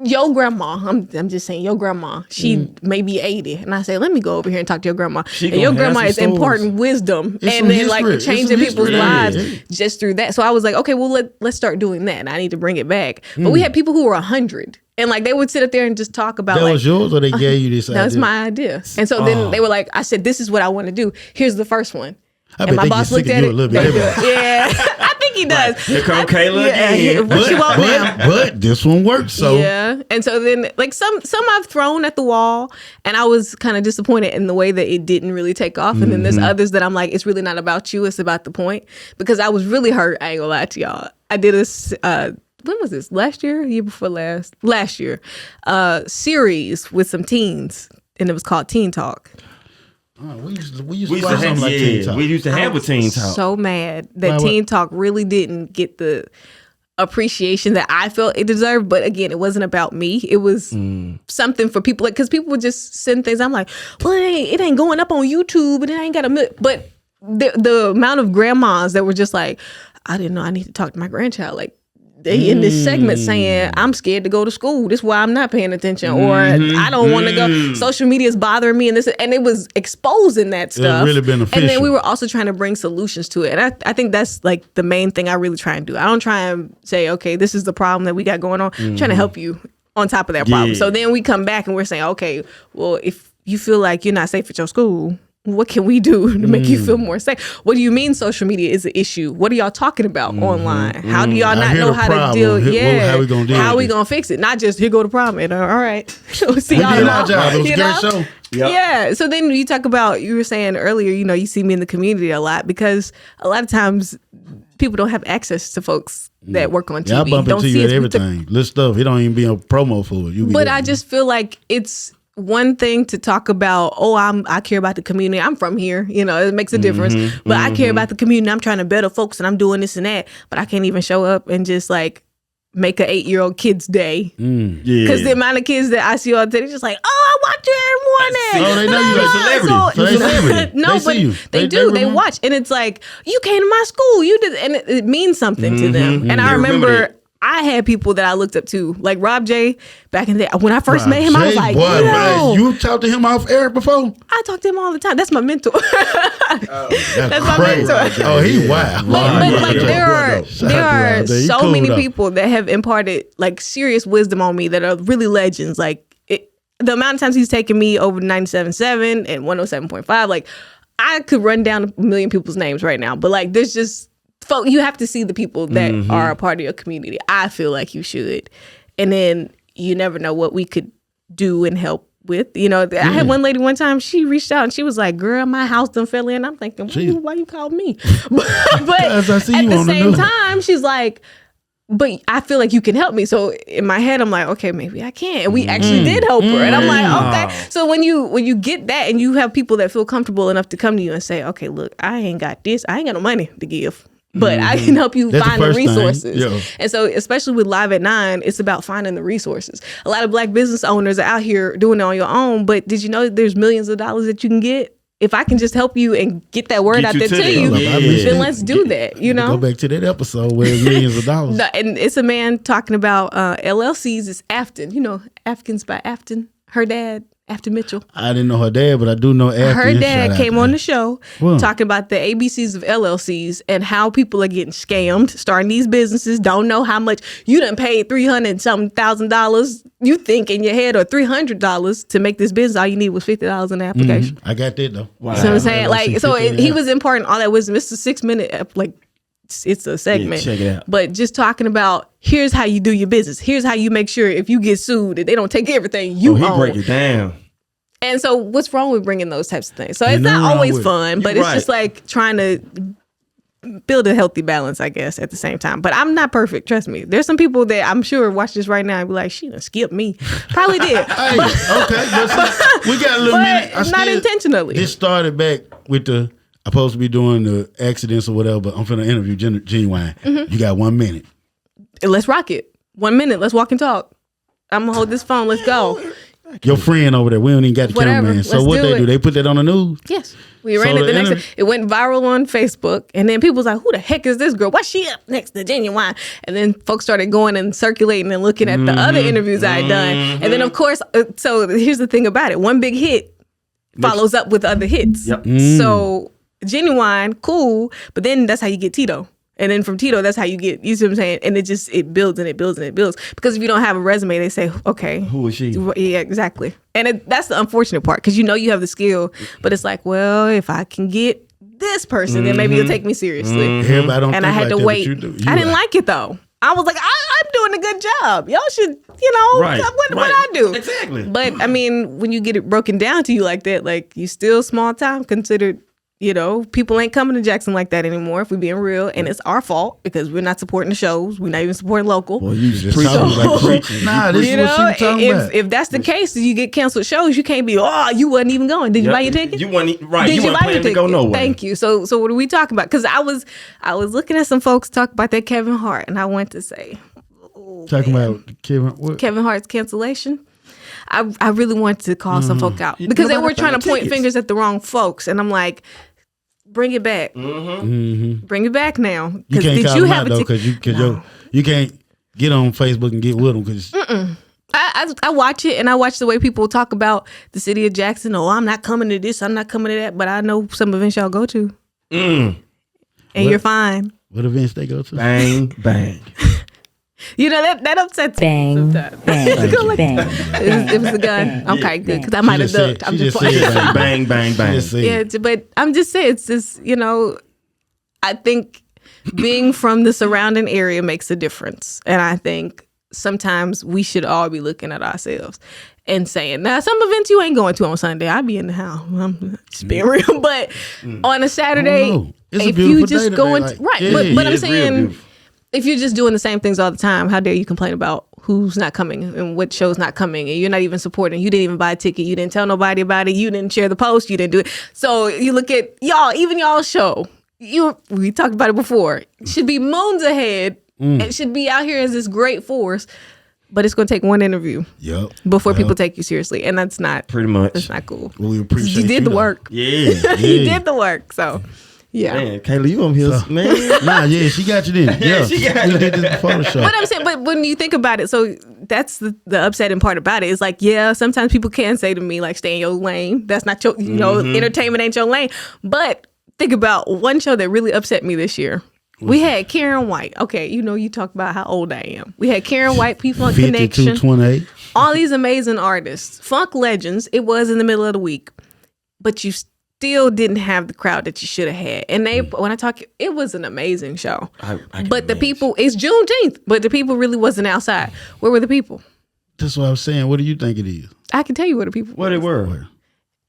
your grandma, I'm just saying, your grandma, she may be 80. And I say, let me go over here and talk to your grandma. And your grandma is imparting wisdom and then like changing people's lives just through that. So I was like, okay, well, let's start doing that. And I need to bring it back. But we had people who were 100. And like they would sit up there and just talk about that was yours or they gave you this idea? That was my idea. And so then they were like, I said, this is what I want to do. Here's the first one. And my boss looked at it. Yeah, I think he does. Right. Here come Kayla again. But this one works. So yeah, and so then like some I've thrown at the wall, and I was kind of disappointed in the way that it didn't really take off. And then there's others that I'm like, it's really not about you, it's about the point. Because I was really hurt. I ain't gonna lie to y'all. I did this. When was this? Last year? Year before last? Last year. Series with some teens, and it was called Teen Talk. We used to watch something like Teen Talk. We used to have a Teen Talk. So mad that Teen Talk really didn't get the appreciation that I felt it deserved. But again, it wasn't about me. It was something for people, like, because people would just send things. I'm like, well, it ain't going up on YouTube, and it ain't got a. But the amount of grandmas that were just like, I didn't know I need to talk to my grandchild. Like, they in this segment saying, I'm scared to go to school. This is why I'm not paying attention. Or I don't want to go. Social media is bothering me. And it was exposing that stuff. It was really beneficial. And then we were also trying to bring solutions to it. And I think that's like the main thing I really try and do. I don't try and say, okay, this is the problem that we got going on. I'm trying to help you on top of that problem. So then we come back and we're saying, okay, well, if you feel like you're not safe at your school, what can we do to make you feel more safe? What do you mean social media is an issue? What are y'all talking about online? How do y'all not know how to deal? How we gonna deal? How we gonna fix it? Not just here go the problem. And, all right, see we y'all did our job. It was you a know? great show. Yep. Yeah. So then you talk about, you were saying earlier, you know, you see me in the community a lot because a lot of times people don't have access to folks that work on TV. Yeah, I bump don't into you at everything. Little stuff. It don't even be a promo for it. But I just feel like it's one thing to talk about, I care about the community. I'm from here. You know, it makes a difference. But I care about the community. I'm trying to better folks and I'm doing this and that. But I can't even show up and just like make an 8-year-old kid's day. Because the amount of kids that I see all day, they're just like, I watch you every morning. Oh, they know you're a celebrity. So they celebrity. No, they see you. They do. They watch. And it's like, you came to my school. You did. And it means something to them. And I remember I had people that I looked up to, like Rob J. Back in the day. When I first met him, I was like, yo. You talked to him off air before? I talk to him all the time. That's my mentor. That's my crazy. mentor. Oh, he wild. But like there are so many people that have imparted like serious wisdom on me that are really legends. Like the amount of times he's taken me over 97.7 and 107.5, like I could run down a million people's names right now. But like there's just you have to see the people that are a part of your community. I feel like you should. And then you never know what we could do and help with. You know, I had one lady one time, she reached out and she was like, girl, my house done fell in. I'm thinking, why you called me? But at the same time, she's like, but I feel like you can help me. So in my head, I'm like, okay, maybe I can. And we actually did help her. And I'm like, okay. So when you get that and you have people that feel comfortable enough to come to you and say, okay, look, I ain't got this. I ain't got no money to give. But I can help you find the resources. Yeah. And so especially with Live at 9, it's about finding the resources. A lot of Black business owners are out here doing it on your own. But did you know that there's millions of dollars that you can get? If I can just help you and get that word out there to you, then let's do that, you know? Go back to that episode where it's millions of dollars. And it's a man talking about LLCs. It's Afton. You know, Afkins by Afton. Her dad, Afton Mitchell. I didn't know her dad, but I do know Afton. Her dad came on the show talking about the ABCs of LLCs and how people are getting scammed, starting these businesses, don't know how much. You done paid $300,000, you think in your head, or $300 to make this business. All you need was $50 in the application. I got that though. Wow. So I'm saying, like, so he was imparting all that wisdom. It's a 6-minute, like, it's a segment. Yeah, check it out. But just talking about, here's how you do your business. Here's how you make sure if you get sued that they don't take everything you own. He break it down. And so what's wrong with bringing those types of things? So it's not always fun, but it's just like trying to build a healthy balance, I guess, at the same time. But I'm not perfect, trust me. There's some people that I'm sure watch this right now and be like, she done skipped me. Probably did. Hey, okay. But we got a little minute. Not intentionally. This started back with I'm supposed to be doing the accidents or whatever, but I'm finna interview Genuine. You got 1 minute. Let's rock it. 1 minute. Let's walk and talk. I'm gonna hold this phone. Let's go. Your friend over there, we don't even got the cameraman. So let's what do they it. do? They put that on the news? Yes. We ran it the next day. It went viral on Facebook. And then people was like, who the heck is this girl? Why she up next to Genuine? And then folks started going and circulating and looking at the other interviews I had done. And then, of course, so here's the thing about it. One big hit follows up with other hits. Yep. So Genuine, cool. But then that's how you get Tito. And then from Tito, that's how you get, you see what I'm saying? And it builds and it builds and it builds. Because if you don't have a resume, they say, okay. Who is she? Yeah, exactly. And that's the unfortunate part because you know you have the skill, but it's like, well, if I can get this person, then maybe you'll take me seriously. Everybody don't And think I had like to that, wait. but you do. I didn't like it though. I was like, I'm doing a good job. Y'all should, what I do. Exactly. But I mean, when you get it broken down to you like that, like you still small time considered. People ain't coming to Jackson like that anymore, if we're being real. And it's our fault because we're not supporting the shows. We're not even supporting local. Well, you just talking like preaching. Nah, this is what she was talking about. If that's the case, you get canceled shows, you can't be, you wasn't even going. Did you buy your ticket? You wasn't right. Did you you wasn't buy your planning to ticket? go nowhere. Thank you. So what are we talking about? Because I was looking at some folks talk about that Kevin Hart, and I went to say, talking about Kevin Hart's cancellation. I really wanted to call some folk out because they were trying to point fingers at the wrong folks, and I'm like, bring it back. Bring it back now. You can't call them out though, because you can't get on Facebook and get with them because. I watch it and I watch the way people talk about the city of Jackson. Oh, I'm not coming to this. I'm not coming to that. But I know some events y'all go to, and you're fine. What events they go to? Bang bang. That upsets me sometimes. It was a gun. Okay, good, because I might have ducked. I'm just playing. Bang bang bang. Yeah, but I'm just saying, it's just, I think being from the surrounding area makes a difference. And I think sometimes we should all be looking at ourselves and saying, now, some events you ain't going to on Sunday. I'll be in the house. I'm just being real. But on a Saturday, if you just going, but I'm saying, if you're just doing the same things all the time, how dare you complain about who's not coming and what show's not coming, and you're not even supporting. You didn't even buy a ticket. You didn't tell nobody about it. You didn't share the post. You didn't do it. So you look at y'all's show. We talked about it before. It should be moons ahead. It should be out here as this great force. But it's going to take one interview before people take you seriously. And that's not pretty much. That's not cool. Well, we appreciate you did the work. Yeah. You did the work. So yeah. Man, Kayla, you on here, man. Nah, she got you then. Yeah, she got we you. did this before the show. But I'm saying, but when you think about it, so that's the upsetting part about it. It's like, sometimes people can say to me, like, stay in your lane. That's not your, entertainment ain't your lane. But think about one show that really upset me this year. We had Karen White. Okay, you talk about how old I am. We had Karen White, P-Funk Connection. 5228. All these amazing artists. Funk legends. It was in the middle of the week. But you still didn't have the crowd that you should have had. And when I talk, it was an amazing show. But the people, it's Juneteenth, but the people really wasn't outside. Where were the people? That's what I was saying. What do you think it is? I can tell you where the people Where they were.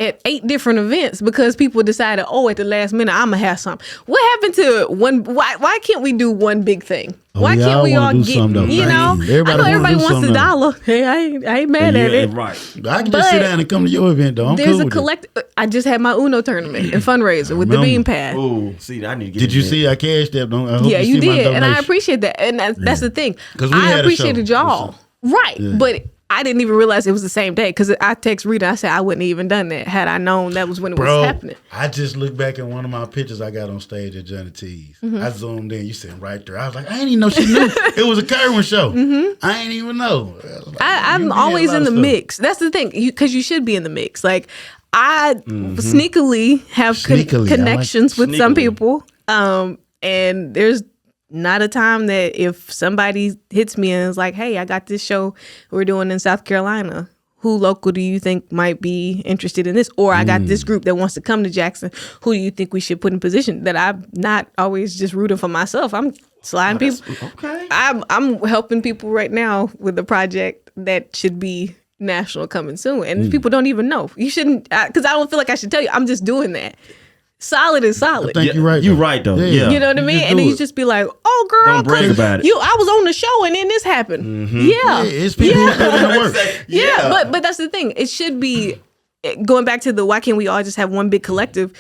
At 8 different events because people decided, at the last minute, I'm going to have something. What happened to one? Why can't we do one big thing? Why can't we all get, everybody wants a dollar. Hey, I ain't mad at it. Right. I can just sit down and come to your event, though. There's a collective. I just had my Uno tournament and fundraiser with the Bean Pad. Oh, see, I need to get Did you see I cashed that? Yeah, you did. And I appreciate that. And that's the thing. I appreciated y'all. Right. Yeah. But I didn't even realize it was the same day because I text Rita. I said I wouldn't have even done that had I known that was when it was happening. I just looked back at one of my pictures I got on stage at Johnny T's. I zoomed in. You sitting right there. I was like, I didn't even know she knew it was a Kerwin show. I ain't even know. I'm always in the mix. That's the thing, because you should be in the mix. Like I sneakily have connections with some people, and there's not a time that if somebody hits me and is like, hey, I got this show we're doing in South Carolina. Who local do you think might be interested in this? Or I got this group that wants to come to Jackson. Who do you think we should put in position? That I'm not always just rooting for myself. I'm sliding people. Okay. I'm helping people right now with a project that should be national coming soon. And people don't even know. You shouldn't, because I don't feel like I should tell you. I'm just doing that. Solid is solid. I think you're right. You're right, though. Yeah. You know what I mean? And then you just be like, oh, girl. Don't brag about it. I was on the show and then this happened. Yeah. It's people who put in the work. Yeah. But that's the thing. It should be, going back to the why can't we all just have one big collective?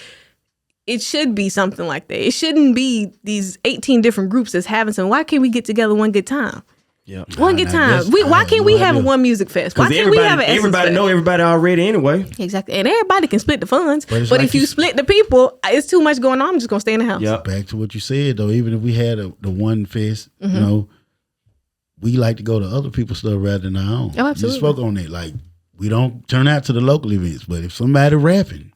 it should be something like that. It shouldn't be these 18 different groups that's having something. Why can't we get together one good time? Yeah. One good time. Why can't we have one music fest? Why can't we have an everybody know everybody already anyway. Exactly. And everybody can split the funds. But like if you split the people, it's too much going on. I'm just going to stay in the house. Yep. Back to what you said, though, even if we had the one fest, you know, we like to go to other people's stuff rather than our own. Oh, absolutely. You spoke on it. Like, we don't turn out to the local events, but if somebody rapping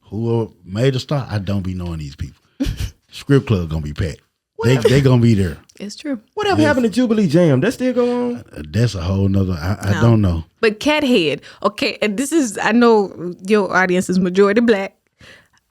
who are made a star, I don't be knowing these people. Script Club going to be packed. They going to be there. It's true. Whatever happened to Jubilee Jam? That still go on? That's a whole nother, I don't know. But Cathead, okay, and this is, I know your audience is majority black.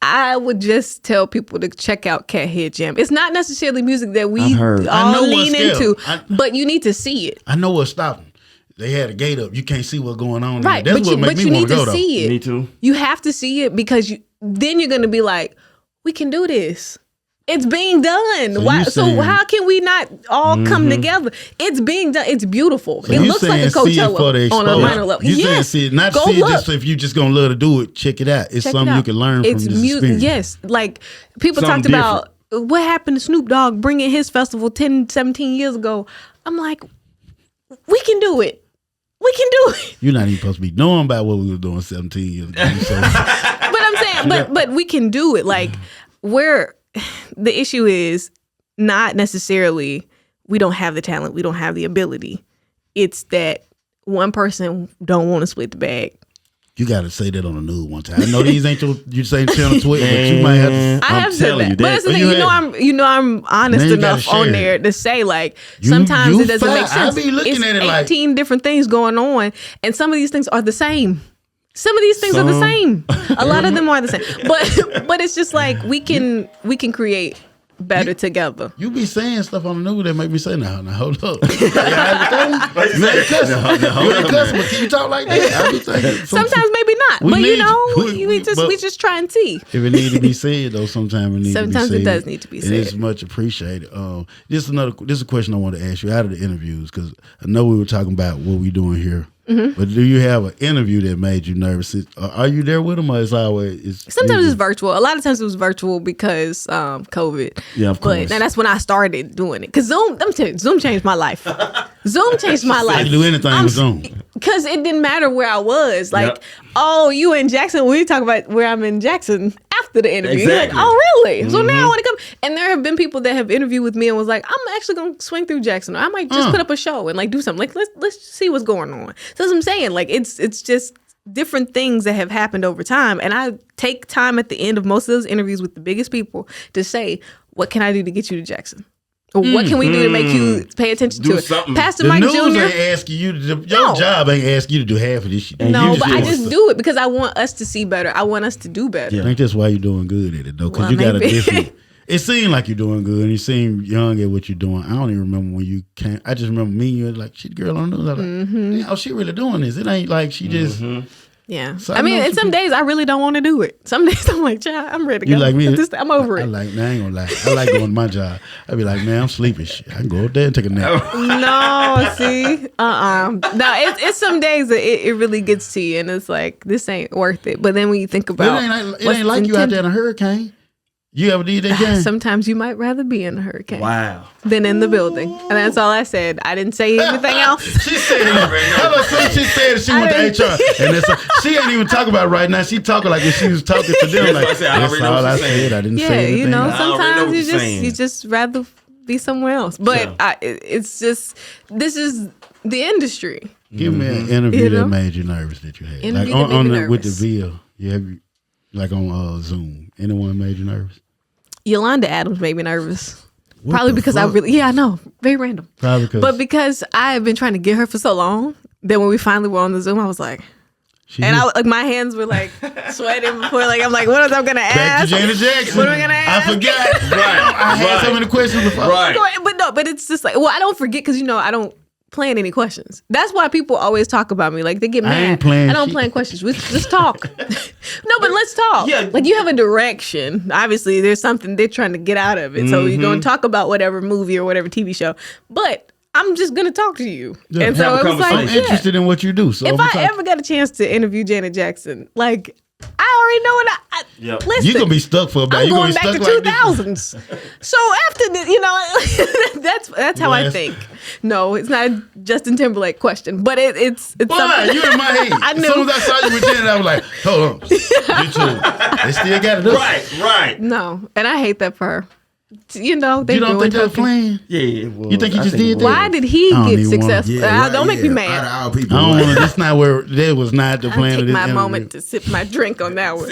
I would just tell people to check out Cathead Jam. It's not necessarily music that we all lean into, but you need to see it. I know what's stopping. They had a gate up. You can't see what's going on. Right, That's what makes me want to go, though. See it. Me too. You have to see it because then you're going to be like, we can do this. It's being done. So how can we not all come together? It's being done. It's beautiful. So it looks like a Coachella on a minor level. You saying see it, not see it just if you just gonna love to do it. Check it out. It's something you can learn from this experience. Yes, like people talked about what happened to Snoop Dogg bringing his festival 10, 17 years ago. I'm like, we can do it. We can do it. You're not even supposed to be knowing about what we were doing 17 years ago. So. But I'm saying, but we can do it. Like the issue is not necessarily we don't have the talent, we don't have the ability. It's that one person don't want to split the bag. You got to say that on the news one time. I know these ain't you saying on Twitter, but you might have to. I have said that. But that's the thing. You know I'm honest enough on there to say like sometimes it doesn't make sense. I be looking at it like 18 different things going on, and some of these things are the same. Some of these things are the same. A lot of them are the same. But it's just like we can create better together. You be saying stuff on the news that make me say, no, hold up. You ain't cussing, but can you talk like that? I be saying, sometimes maybe not. But we just try and see. If it need to be said though, sometimes it needs to be said. Sometimes it does need to be said. And it's much appreciated. This is a question I want to ask you out of the interviews, because I know we were talking about what we doing here. Mm-hmm. But do you have an interview that made you nervous? Are you there with them, or sometimes it's virtual. A lot of times it was virtual because COVID. Yeah, of course. And that's when I started doing it. Because Zoom changed my life. Zoom changed my life. I can do anything with Zoom. Because it didn't matter where I was. Like, you in Jackson. We talk about where I'm in Jackson after the interview. Exactly. You're like, oh, really? Mm-hmm. So now I want to come. And there have been people that have interviewed with me and was like, I'm actually going to swing through Jackson. Or I might just put up a show and like do something. Like, let's see what's going on. So that's what I'm saying. Like, it's just different things that have happened over time. And I take time at the end of most of those interviews with the biggest people to say, what can I do to get you to Jackson? Or what can we do to make you pay attention to it? Pastor Mike Jr. Ain't asking you your job ain't asking you to do half of this shit. No, but I just do it because I want us to see better. I want us to do better. Yeah. I think that's why you're doing good at it though, because you got a different. It seemed like you're doing good, and you seem young at what you're doing. I don't even remember when you came. I just remember me and you like, shit, girl on the news. I was like, she really doing this. It ain't like she just. Yeah. So I mean, and some days I really don't want to do it. Some days I'm like, child, I'm ready to go. You like me? I'm over it. I ain't gonna lie. I like going to my job. I be like, man, I'm sleeping. Shit. I can go up there and take a nap. No, see? No, it's some days that it really gets to you, and it's like, this ain't worth it. But then when you think about it ain't like you out there in a hurricane. You ever did that game? Sometimes you might rather be in a hurricane. Wow. Than in the building. And that's all I said. I didn't say anything else. She said she said she went to HR. And she ain't even talking about it right now. She talking like if she was talking to them. Like, that's all I said. I didn't say anything. You know, sometimes you just rather be somewhere else. But it's just, this is the industry. Give me an interview that made you nervous that you had. Interview like that made me nervous. With the VIA. You have like on Zoom. Anyone made you nervous? Yolanda Adams made me nervous. Probably because I know. Very random. Probably because. But because I have been trying to get her for so long, that when we finally were on the Zoom, I was like, my hands were like sweating before. Like, I'm like, what am I going to ask? Back to Janet Jackson. What am I going to ask? I forgot. I had so many questions before. Right. But it's just like, I don't forget because, I don't plan any questions. That's why people always talk about me. Like, they get mad. I don't plan questions. We just talk. No, but let's talk. Yeah. Like, you have a direction. Obviously, there's something they're trying to get out of it. So you're going to talk about whatever movie or whatever TV show. But I'm just going to talk to you. Yeah, and so it was like, I'm interested in what you do. So if I ever got a chance to interview Janet Jackson, like, I already know what Yep. listen. You gonna be stuck for about. I'm You gonna going be back stuck to like 2000s. So after this, that's how I Last- think. No, it's not a Justin Timberlake question, but it's Boy, something. you in my head. I knew. As soon as I saw you pretending, I was like, hold on. You too. They still got it up. Right. No, and I hate that for her. They You don't ruined think her that's playing? Yeah, it was. You think he I just think it did was. that? Why did he I don't get even wanna- successful? Don't make me mad. Out of all people, I don't want to. That's not where. That was not the I'll plan of take this my interview. moment to sip my drink on that one.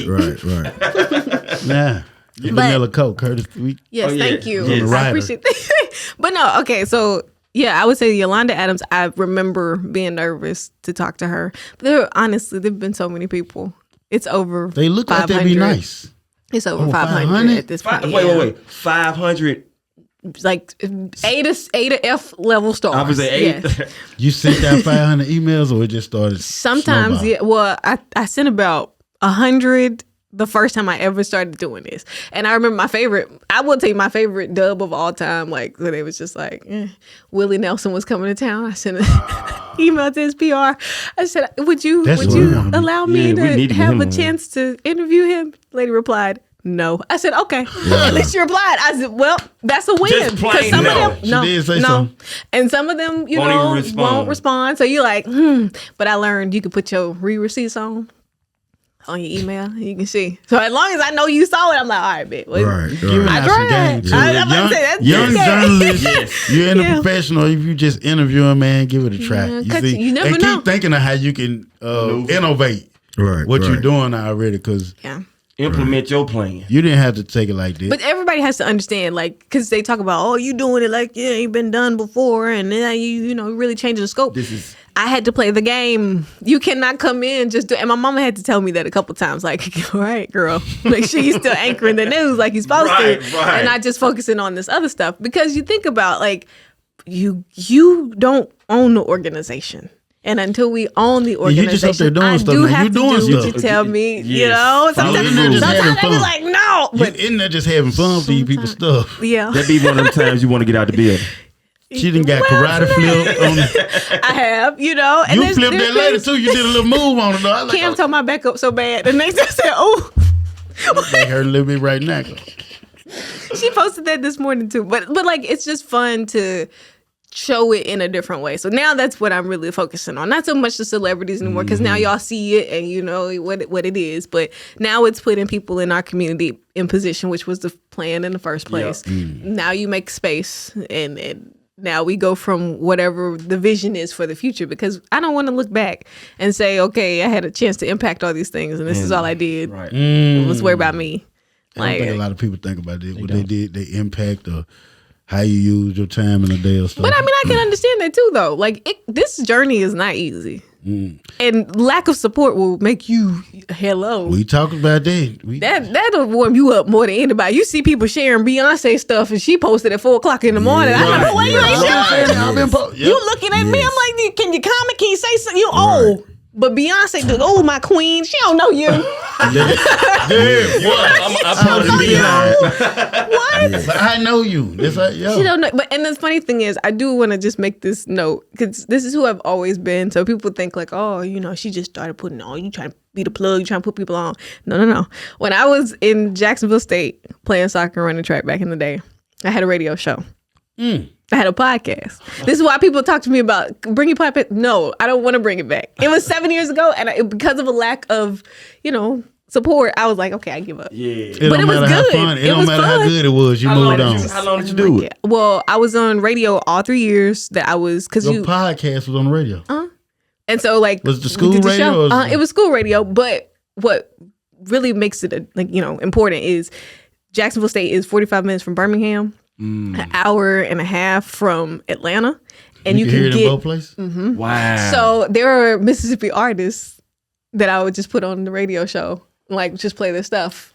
Right. Nah. Vanilla Coke, Curtis. Yes, Oh, yeah. thank you. Yes. I Rider. appreciate that. But no, okay, so yeah, I would say Yolanda Adams, I remember being nervous to talk to her. But there've been so many people. It's over They look 500. like they'd be nice. It's over Oh, 500 500? at this point. Wait. 500. Like A to F level stars. I was at 8. Yes. You sent out 500 emails, or it just started? Sometimes, snowball? yeah. Well, I sent about 100 the first time I ever started doing this. And I remember I will tell you my favorite dub of all time, like when it was just like, Willie Nelson was coming to town. I sent an email to his PR. I said, would you That's what I wanna be. allow me Yeah, we need to to get have him a on. chance to interview him? Lady replied, no. I said, okay. At least you replied. I said, well, that's a win. Just plain 'Cause some no. of them, She did say so. And some of them, Won't even respond. won't respond. So you're like, But I learned you could put your receipts on your email. You can see. So as long as I know you saw it, I'm like, all right, bitch. Well, Right. Giving I out some tried. game, too. I'm about to say, that's young good. journalists, Yes. you're in Yeah. a professional. If you just interview a man, give it a try. Yeah, 'cause you never and know. keep thinking of how you can innovate Right. what you're right. doing already, because Yeah. Implement your plan. you didn't have to take it like that. But everybody has to understand, like, because they talk about, oh, you doing it like it ain't been done before, and then you really changing the scope. I had to play the game. You cannot come in just do. And my mama had to tell me that a couple times, like, all right, girl, make sure you're still anchoring the news like you're supposed to, Right. and not just focusing on this other stuff. Because you think about, like, you don't own the organization. And until we own the you organization, just up there doing I stuff do now. have You to doing do what you stuff. tell me. You Yes. know, Follow sometimes the rules. sometimes Having they be fun. like, no, but you in there just having fun for you people stuff. yeah. That be one of them times you want to get out the building. She done got Well, karate flip on the, I have, and you there's- flipped there's that lady things- too. You did a little move on it though. I was Cam like, told my back up so bad. The next day I said, oh. they hurt a little bit right now. She posted that this morning too. But like, it's just fun to show it in a different way. So now that's what I'm really focusing on. Not so much the celebrities anymore, because now y'all see it and you know what it is. But now it's putting people in our community in position, which was the plan in the first place. Now you make space, and now we go from whatever the vision is for the future, because I don't want to look back and say, okay, I had a chance to impact all these things and this is all I did. Right. Let's worry about me. I don't think a lot of people think about that. What they did, they impact, or how you use your time in a day or stuff. But I mean, I can understand that too, though. Like, this journey is not easy. And lack of support will make you, hello. We talked about that. That'll warm you up more than anybody. You see people sharing Beyonce stuff, and she posted at 4:00 in the morning. I'm like, why you ain't sharing? I've been You looking at me? I'm like, can you comment? Can you say something? You old. But Beyonce, my queen, she don't know you. I'm supposed to be What? But I know you. That's like, yo. She don't know. But and the funny thing is, I do want to just make this note, because this is who I've always been. So people think like, oh, she just started putting on. You trying to be the plug. You trying to put people on. No. When I was in Jacksonville State playing soccer and running track back in the day, I had a radio show. I had a podcast. This is why people talk to me about bring your podcast. No, I don't want to bring it back. It was 7 years ago, and because of a lack of, support, I was like, okay, I give up. Yeah. But it was good. It don't matter how good it was. You moved on. How long did you do it? Well, I was on radio all 3 years that I was, because Your podcast was on the radio. and so like Was it the we school did the radio show. or- It was school radio, but what really makes it important is Jacksonville State is 45 minutes from Birmingham, an hour and a half from Atlanta, and you, can can hear it get in both places. Wow. So there are Mississippi artists that I would just put on the radio show, like just play their stuff.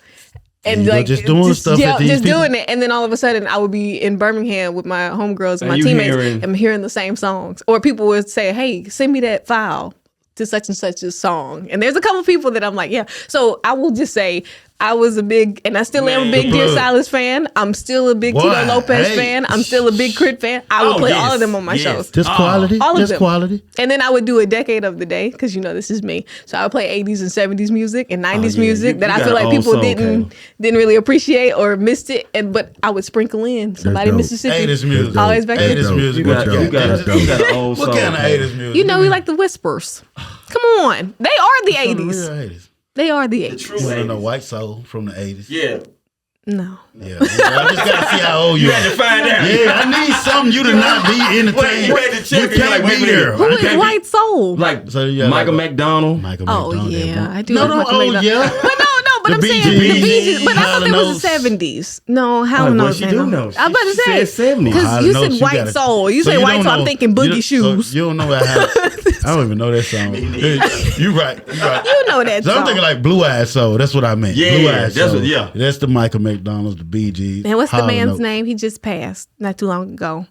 And you go like just doing stuff at these just people. doing it, and then all of a sudden I would be in Birmingham with my homegirls and my you teammates. I'm hearing the same songs, or people would say, "Hey, send me that file to such and such a song." And there's a couple people that I'm like, "Yeah." So I will just say, I was a big, and I still am a big Dear Silas fan. I'm still a big Tito Lopez fan. I'm still a big Crit fan. I would play all of them on my shows. Just quality. All of just them. quality. And then I would do a decade of the day because this is me. So I would play 80s and 70s music and 90s music that I feel like people didn't really appreciate or missed it. But I would sprinkle in somebody Mississippi. 80s music. Always back there. 80s music. You got an old song. What kind of 80s music? We like the Whispers. Come on. They are the 80s. They are the 80s. True You want to 80s. know White Soul from the 80s? Yeah. No. Yeah. I just got to see how old you You are. had to find out. Yeah, I need something you to not be entertained. Wait, the check You is can't like, wait be a minute. there. Who You is can't be- White Soul? Like So you got Michael like- McDonald. Michael Oh, McDonald. yeah. I do No, like no, Michael oh, McDonald. yeah. But The I'm saying Bee the Bee Gees, Gees. But I thought Hall it & was the Oates. 70s. No, Hall & well, Oates. she do know. I'm about to She say. said 70s. Because Hall you & said Oates, White gotta- Soul. You so say White don't Soul, I'm know- thinking Boogie Shoes. So you don't know how. I don't even know that song. You right. You know that So song. I'm thinking like Blue Eyed Soul. That's what I meant. Yeah, Blue Eyed that's Soul. what- yeah. That's the Michael McDonald's, the Bee Gees. And what's the Hall & man's Oates. name? He just passed not too long ago.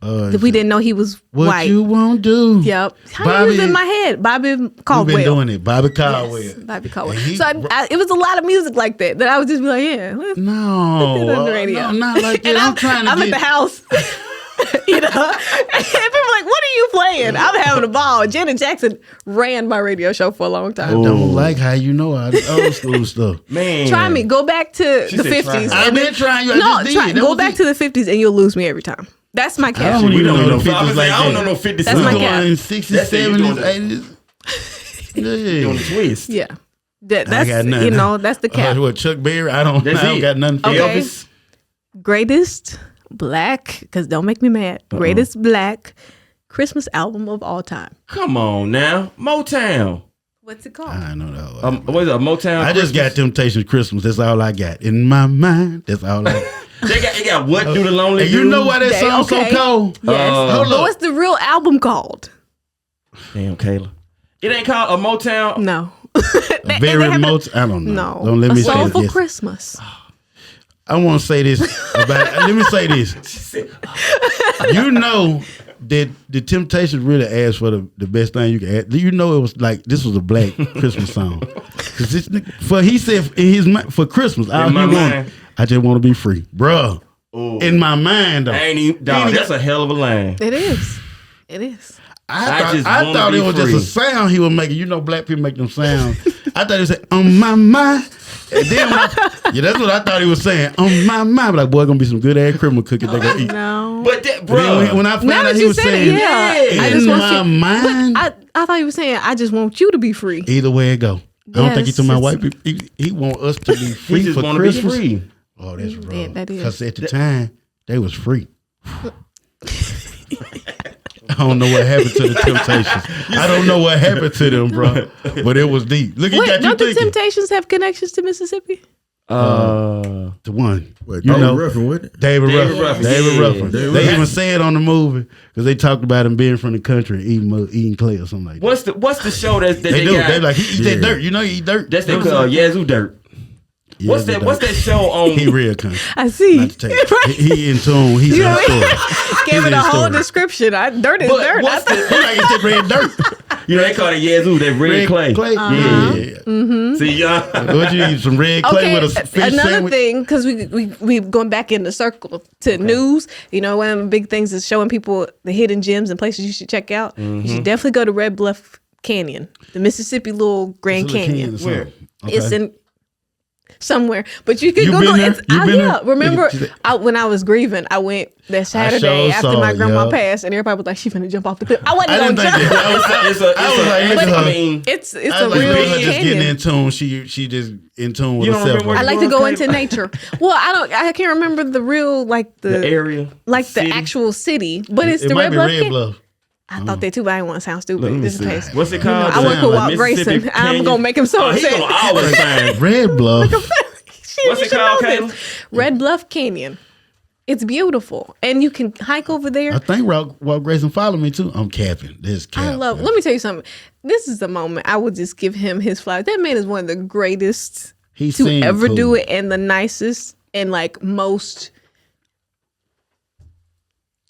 Is We it didn't know he was What white. you won't do. Yep. How Bobby- he was in my head? Bobby Caldwell. We've been doing it. Bobby Caldwell. Yes, Bobby Caldwell. And he- So it was a lot of music like that I would just be like, yeah. No, Put it on the radio. no, not like that. And I'm trying to I'm get. at the house. And people are like, what are you playing? I'm having a ball. Janet Jackson ran my radio show for a long I time. don't like how you know all the old school stuff. Man. Try me. Go back to She the said try 50s. her. I've been trying you. I No, just did. try. That Go was back it. to the 50s and you'll lose me every time. That's my I caption. don't We even don't know know the no 50s like I don't know that. no 50 That's my songs. cap. In 60s, That's it, you 70s, doing that. 80s. You doing the Yeah. twist. Yeah. I got That's, nothing. that's the cap. What, Chuck Berry? I don't That's I don't it. got nothing for Okay. Elvis. Greatest black, because don't make me mad. Greatest black Christmas album of all time. Come on now. Motown. What's it called? I know that. What is it? A Motown? I just got Temptations Christmas. That's all I got. In my mind, that's all I got. It got What Do the Lonely And Do? you know why that song Okay. so cold? Yes. hold But up. what's the real album called? Damn, Kayla. It ain't called a Motown. No. Very remote. I don't know. No. Don't let me A say Soulful this. Christmas. I want to say this about. Let me say this. You know that the Temptations really asked for the best thing you can ask. Do you know it was like this was a black Christmas song? Cause this nigga- he said in his mind, for Christmas, all In my he want, mind. I just want to be free, bruh. Ooh. In my mind, though, I ain't even, dog, that's a hell of a line. It is. It is. I just I wanna thought be it was free. just a sound he was making. You know, black people make them sounds. I thought he was saying, on my mind. And then yeah, that's what I thought he was saying. On my mind. But like, boy, gonna be some good ass criminal cookies they gonna eat. No. But that, But then bro. when I found Now out that he you was said saying, it, yeah. I in just want my you. mind. But I thought you were saying, I just want you to be free. Either way it go. I don't think he Yes, told my it's- white people. He want us to be free He just for want to be Christmas. free. Oh, that's Yeah, wrong. that is. Because at the time, they was free. I don't know what happened to the Temptations. I don't know what happened to them, bro. But it was deep. Look, he Wait, got you don't the thinking. Temptations have connections to Mississippi? The one. What, You David know, Ruffin, what? David David Ruffin. Ruffin. David Yeah. Ruffin. David They Ruffin. even say it on the movie because they talked about him being from the country, eating clay or something like that. What's the show that They they do. got? They like he eat that Yeah. dirt. You know he eat dirt. That's You that know what I'm saying? Yazoo Dirt. Yeah, What's the that? dirt. What's that show on? He real country. I see. Not to tell you. He in tune. He's You in know the what? story. Gave He's it in a the whole story. description. Dirt is But dirt. what's I the- He like it's red dirt. You know they call it Yazoo. That red clay. Yeah. See y'all. What you eat? Some red clay Okay, with a fish another sandwich? thing, because we going back in the circle to news. You know, one of the big things is showing people the hidden gems and places you should check out. You should definitely go to Red Bluff Canyon, the Mississippi little Grand It's a little Canyon. can or something. Okay. It's in somewhere, but you can You go. been there? It's You been there? Remember, Look at- when I was grieving, I went that Saturday sure after saw my it, grandma yeah. passed, and everybody was like, "She finna jump off the cliff." I wasn't I gonna didn't think jump. that. It's a. I was like, look at I her. mean, It's I a was like, real look at her just getting canyon. in tune. She just in tune with You don't herself. remember I where like to go Okay. into nature. Well, I can't remember the real the area, like the city. actual city, but it's It the might Red be Bluff. Red Canyon. Bluff. I thought they too, but I didn't want to sound stupid. Let me Just in see. case. What's it You know, called? I work with Sound Walt Mississippi Grayson. I'm Canyon? gonna make him so Oh, he upset. gonna always find. Red Bluff. Shit, What's you it should called, know Kayla? this. Red Bluff Canyon. It's beautiful, and you can hike over there. I think Walt Grayson followed me too. I'm capping. This cap. I love. Let me tell you something. This is the moment I would just give him his flowers. That man is one of the greatest He to sing ever cool. do it, and the nicest and like most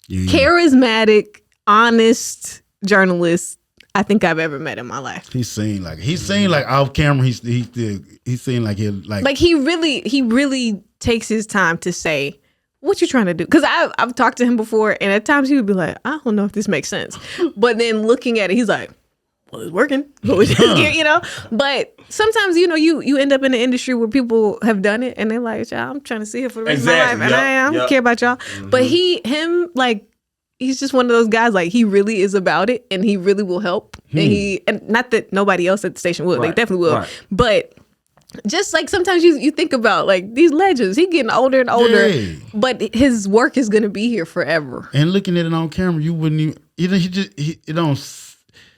Yeah. charismatic, honest journalist I think I've ever met in my life. He seemed like off camera. He seemed like he really takes his time to say, what you trying to do? Because I've talked to him before, and at times he would be like, I don't know if this makes sense. But then looking at it, he's like, well, it's working. You know? But sometimes, you know, you end up in an industry where people have done it, and they're like, I'm trying to see it for the rest of my life, and I don't care about y'all. Mm-hmm. But he's just one of those guys, like, he really is about it, and he really will help. And not that nobody else at the station will. Right. They definitely will. Right. But just like sometimes you think about like these legends, he getting older and older, but his work is gonna be here forever. And looking at it on camera, you wouldn't even, it don't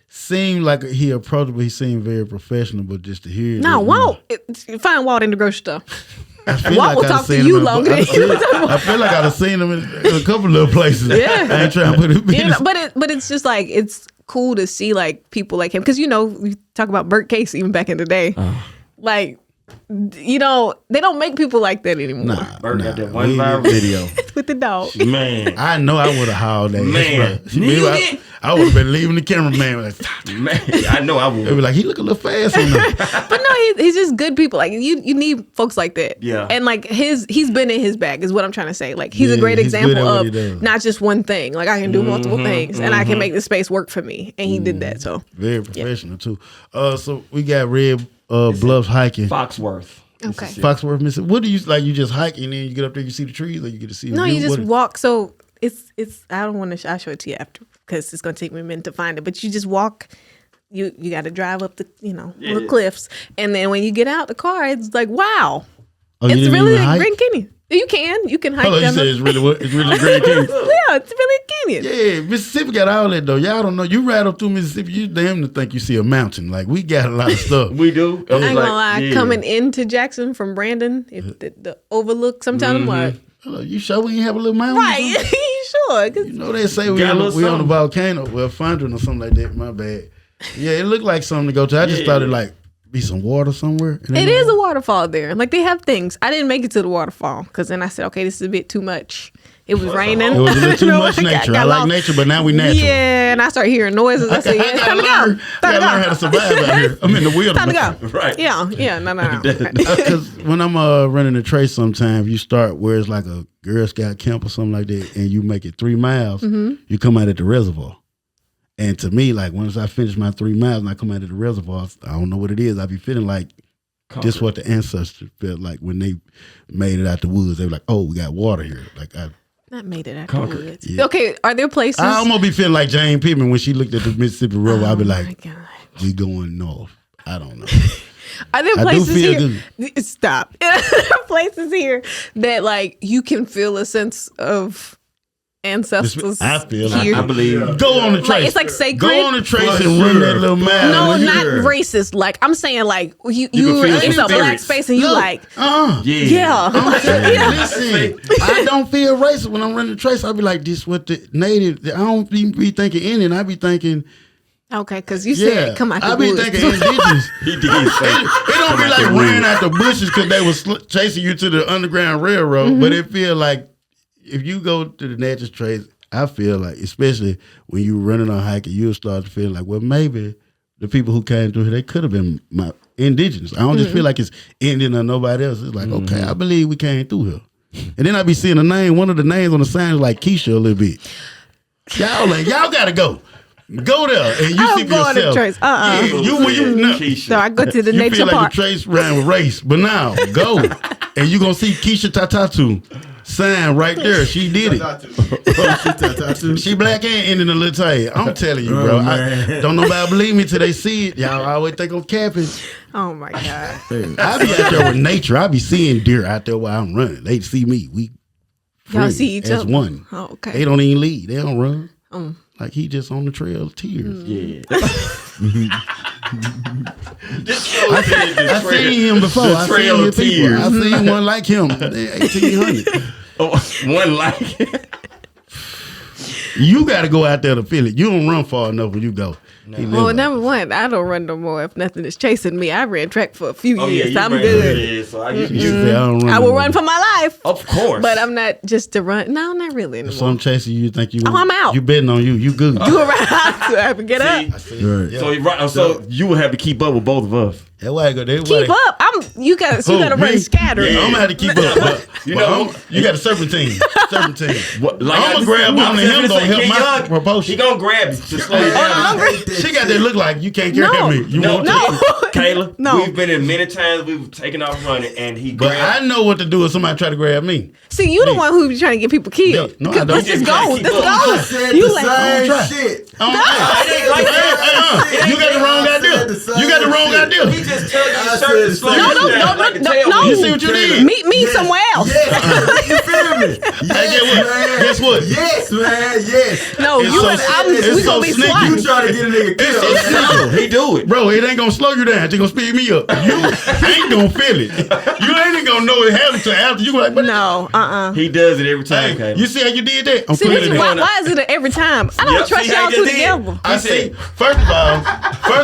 seem like he approachable. He seemed very professional, but just to hear no, Walt, find Walt in the grocery store. Walt will talk to you longer than you. I feel like I've seen him in a couple of little places. Yeah, I ain't trying to put it. But it's just like it's cool to see like people like him, because you know we talk about Burt Case even back in the day, like. You know, they don't make people like that anymore. Burt got that one viral video with the dog. Man, I know I would have hauled that. Man, I would have been leaving the cameraman. Like, man, I know I would. They'd be like, he look a little fast on that. But no, he's just good people. Like you need folks like that. Yeah. And like he's been in his bag is what I'm trying to say. Like he's a great example of not just one thing. Like I can do multiple things, and I can make the space work for me. And he did that. So very professional too. So we got Red Bluffs hiking. Foxworth. Okay. Foxworth, Mississippi. What do you like? You just hike and then you get up there, you see the trees, or you get to see the view? You just walk. So it's. I don't want to. I'll show it to you after because it's gonna take me a minute to find it. But you just walk. You got to drive up the little cliffs, and then when you get out the car, it's like wow, it's really like Grand Canyon. You can hike. Oh, you said it's really Grand Canyon. Yeah, it's really a canyon. Yeah, Mississippi got all that though. Y'all don't know. You ride up through Mississippi, you damn to think you see a mountain. Like we got a lot of stuff. We do. I ain't gonna lie. Coming into Jackson from Brandon, if the overlook, sometimes I'm like, hello, you sure we ain't have a little mountain? Right? You sure? You know they say we on the volcano, well, Fondren or something like that. My bad. Yeah, it looked like something to go to. I just thought it like be some water somewhere. It is a waterfall there. Like they have things. I didn't make it to the waterfall because then I said, okay, this is a bit too much. It was raining. It was a little too much nature. I like nature, but now we natural. Yeah, and I started hearing noises. I said, yeah, it's time to go. I gotta learn how to survive out here. I'm in the wilderness. Time to go. Right. Yeah, no. Because when I'm running a trace sometimes, you start where it's like a Girl Scout camp or something like that, and you make it 3 miles, you come out at the reservoir. And to me, like once I finish my 3 miles and I come out of the reservoir, I don't know what it is. I be feeling like this what the ancestors felt like when they made it out the woods. They were like, oh, we got water here. Like not made it out the woods. Yeah. Okay, are there places? I almost be feeling like Jane Pittman when she looked at the Mississippi River. I'd be like, we going north. I don't know. Are there places here? Good. Stop. Are there places here that like you can feel a sense of ancestors? I feel here. I believe. Go on the trace. Like, it's like sacred. Go on the trace and run that little mile. No, not racist. Like I'm saying, like you it's a black space and you like, yeah. Listen, I don't feel racist when I'm running the trace. I be like, this what the native. I don't be thinking Indian. I be thinking. Okay, because you said come out the woods. I be thinking indigenous. He did say it don't be like ran out the bushes because they was chasing you to the Underground Railroad, but it feel like if you go to the natural trace, I feel like, especially when you running on hiking, you'll start to feel like, well, maybe the people who came through here, they could have been my indigenous. I don't just feel like it's Indian or nobody else. It's like, okay, I believe we came through here. And then I be seeing a name, one of the names on the sign is like Keisha a little bit. Y'all gotta go. Go there and you see for yourself. To Trace. So I go to the nature feel like park. The Trace ran with race, but now go and you gonna see Keisha Tatatu sign right there. She did it. She black and Indian a little tight. I'm telling you, bro. Don't nobody believe me till they see it. Y'all always think I'm capping. Oh my God. I be out there with nature. I be seeing deer out there while I'm running. They see me. We y'all see each other. As one. Oh, okay. They don't even lead. They don't run. Like he just on the trail of tears. Yeah. I seen him before. I seen him people. I seen one like him. 1800. One like You got to go out there to feel it. You don't run far enough when you go. Well, number one, I don't run no more if nothing is chasing me. I ran track for a few years. I'm good. So I will run for my life. Of course. But I'm not just to run. No, not really anymore. If some chasing you, think you. I'm out. You betting on you. You good. You around so I have to get up. Right. So you would have to keep up with both of us. That's why I go. Keep up. You gotta run scattered. Yeah, I'm gonna have to keep up. But, You know, you got a serpentine. Serpentine. Like I'm gonna grab on to him. Gonna help my promotion. He gonna grab you to slow you down. She got that look like you can't carry me. You want to? Kayla, No. we've been in many times. We've taken off running, and he But grabbed. I know what to do if somebody try to grab me. See, you the one who be trying to get people killed. No, I don't. Let's just go. You Let's just go. Said You the like same try. shit. You got the wrong idea. You got the wrong idea. He just tugged his shirt to slow No. You see what you did? Meet me somewhere else. Yes, you feel me? Guess what? Yes, man. Yes. No, It's you so- and it's we so gonna be sneaky. You swatting. trying to get a nigga It's killed. so simple. He do it. Bro, it ain't gonna slow you down. It's gonna speed me up. You ain't gonna feel it. You ain't gonna know it happened till after you like, but No, He does it every time. hey, Kayla. you see how you did that? I'm See, putting it in. why is it every time? I don't Yep, trust see how y'all you two did? together. I see. First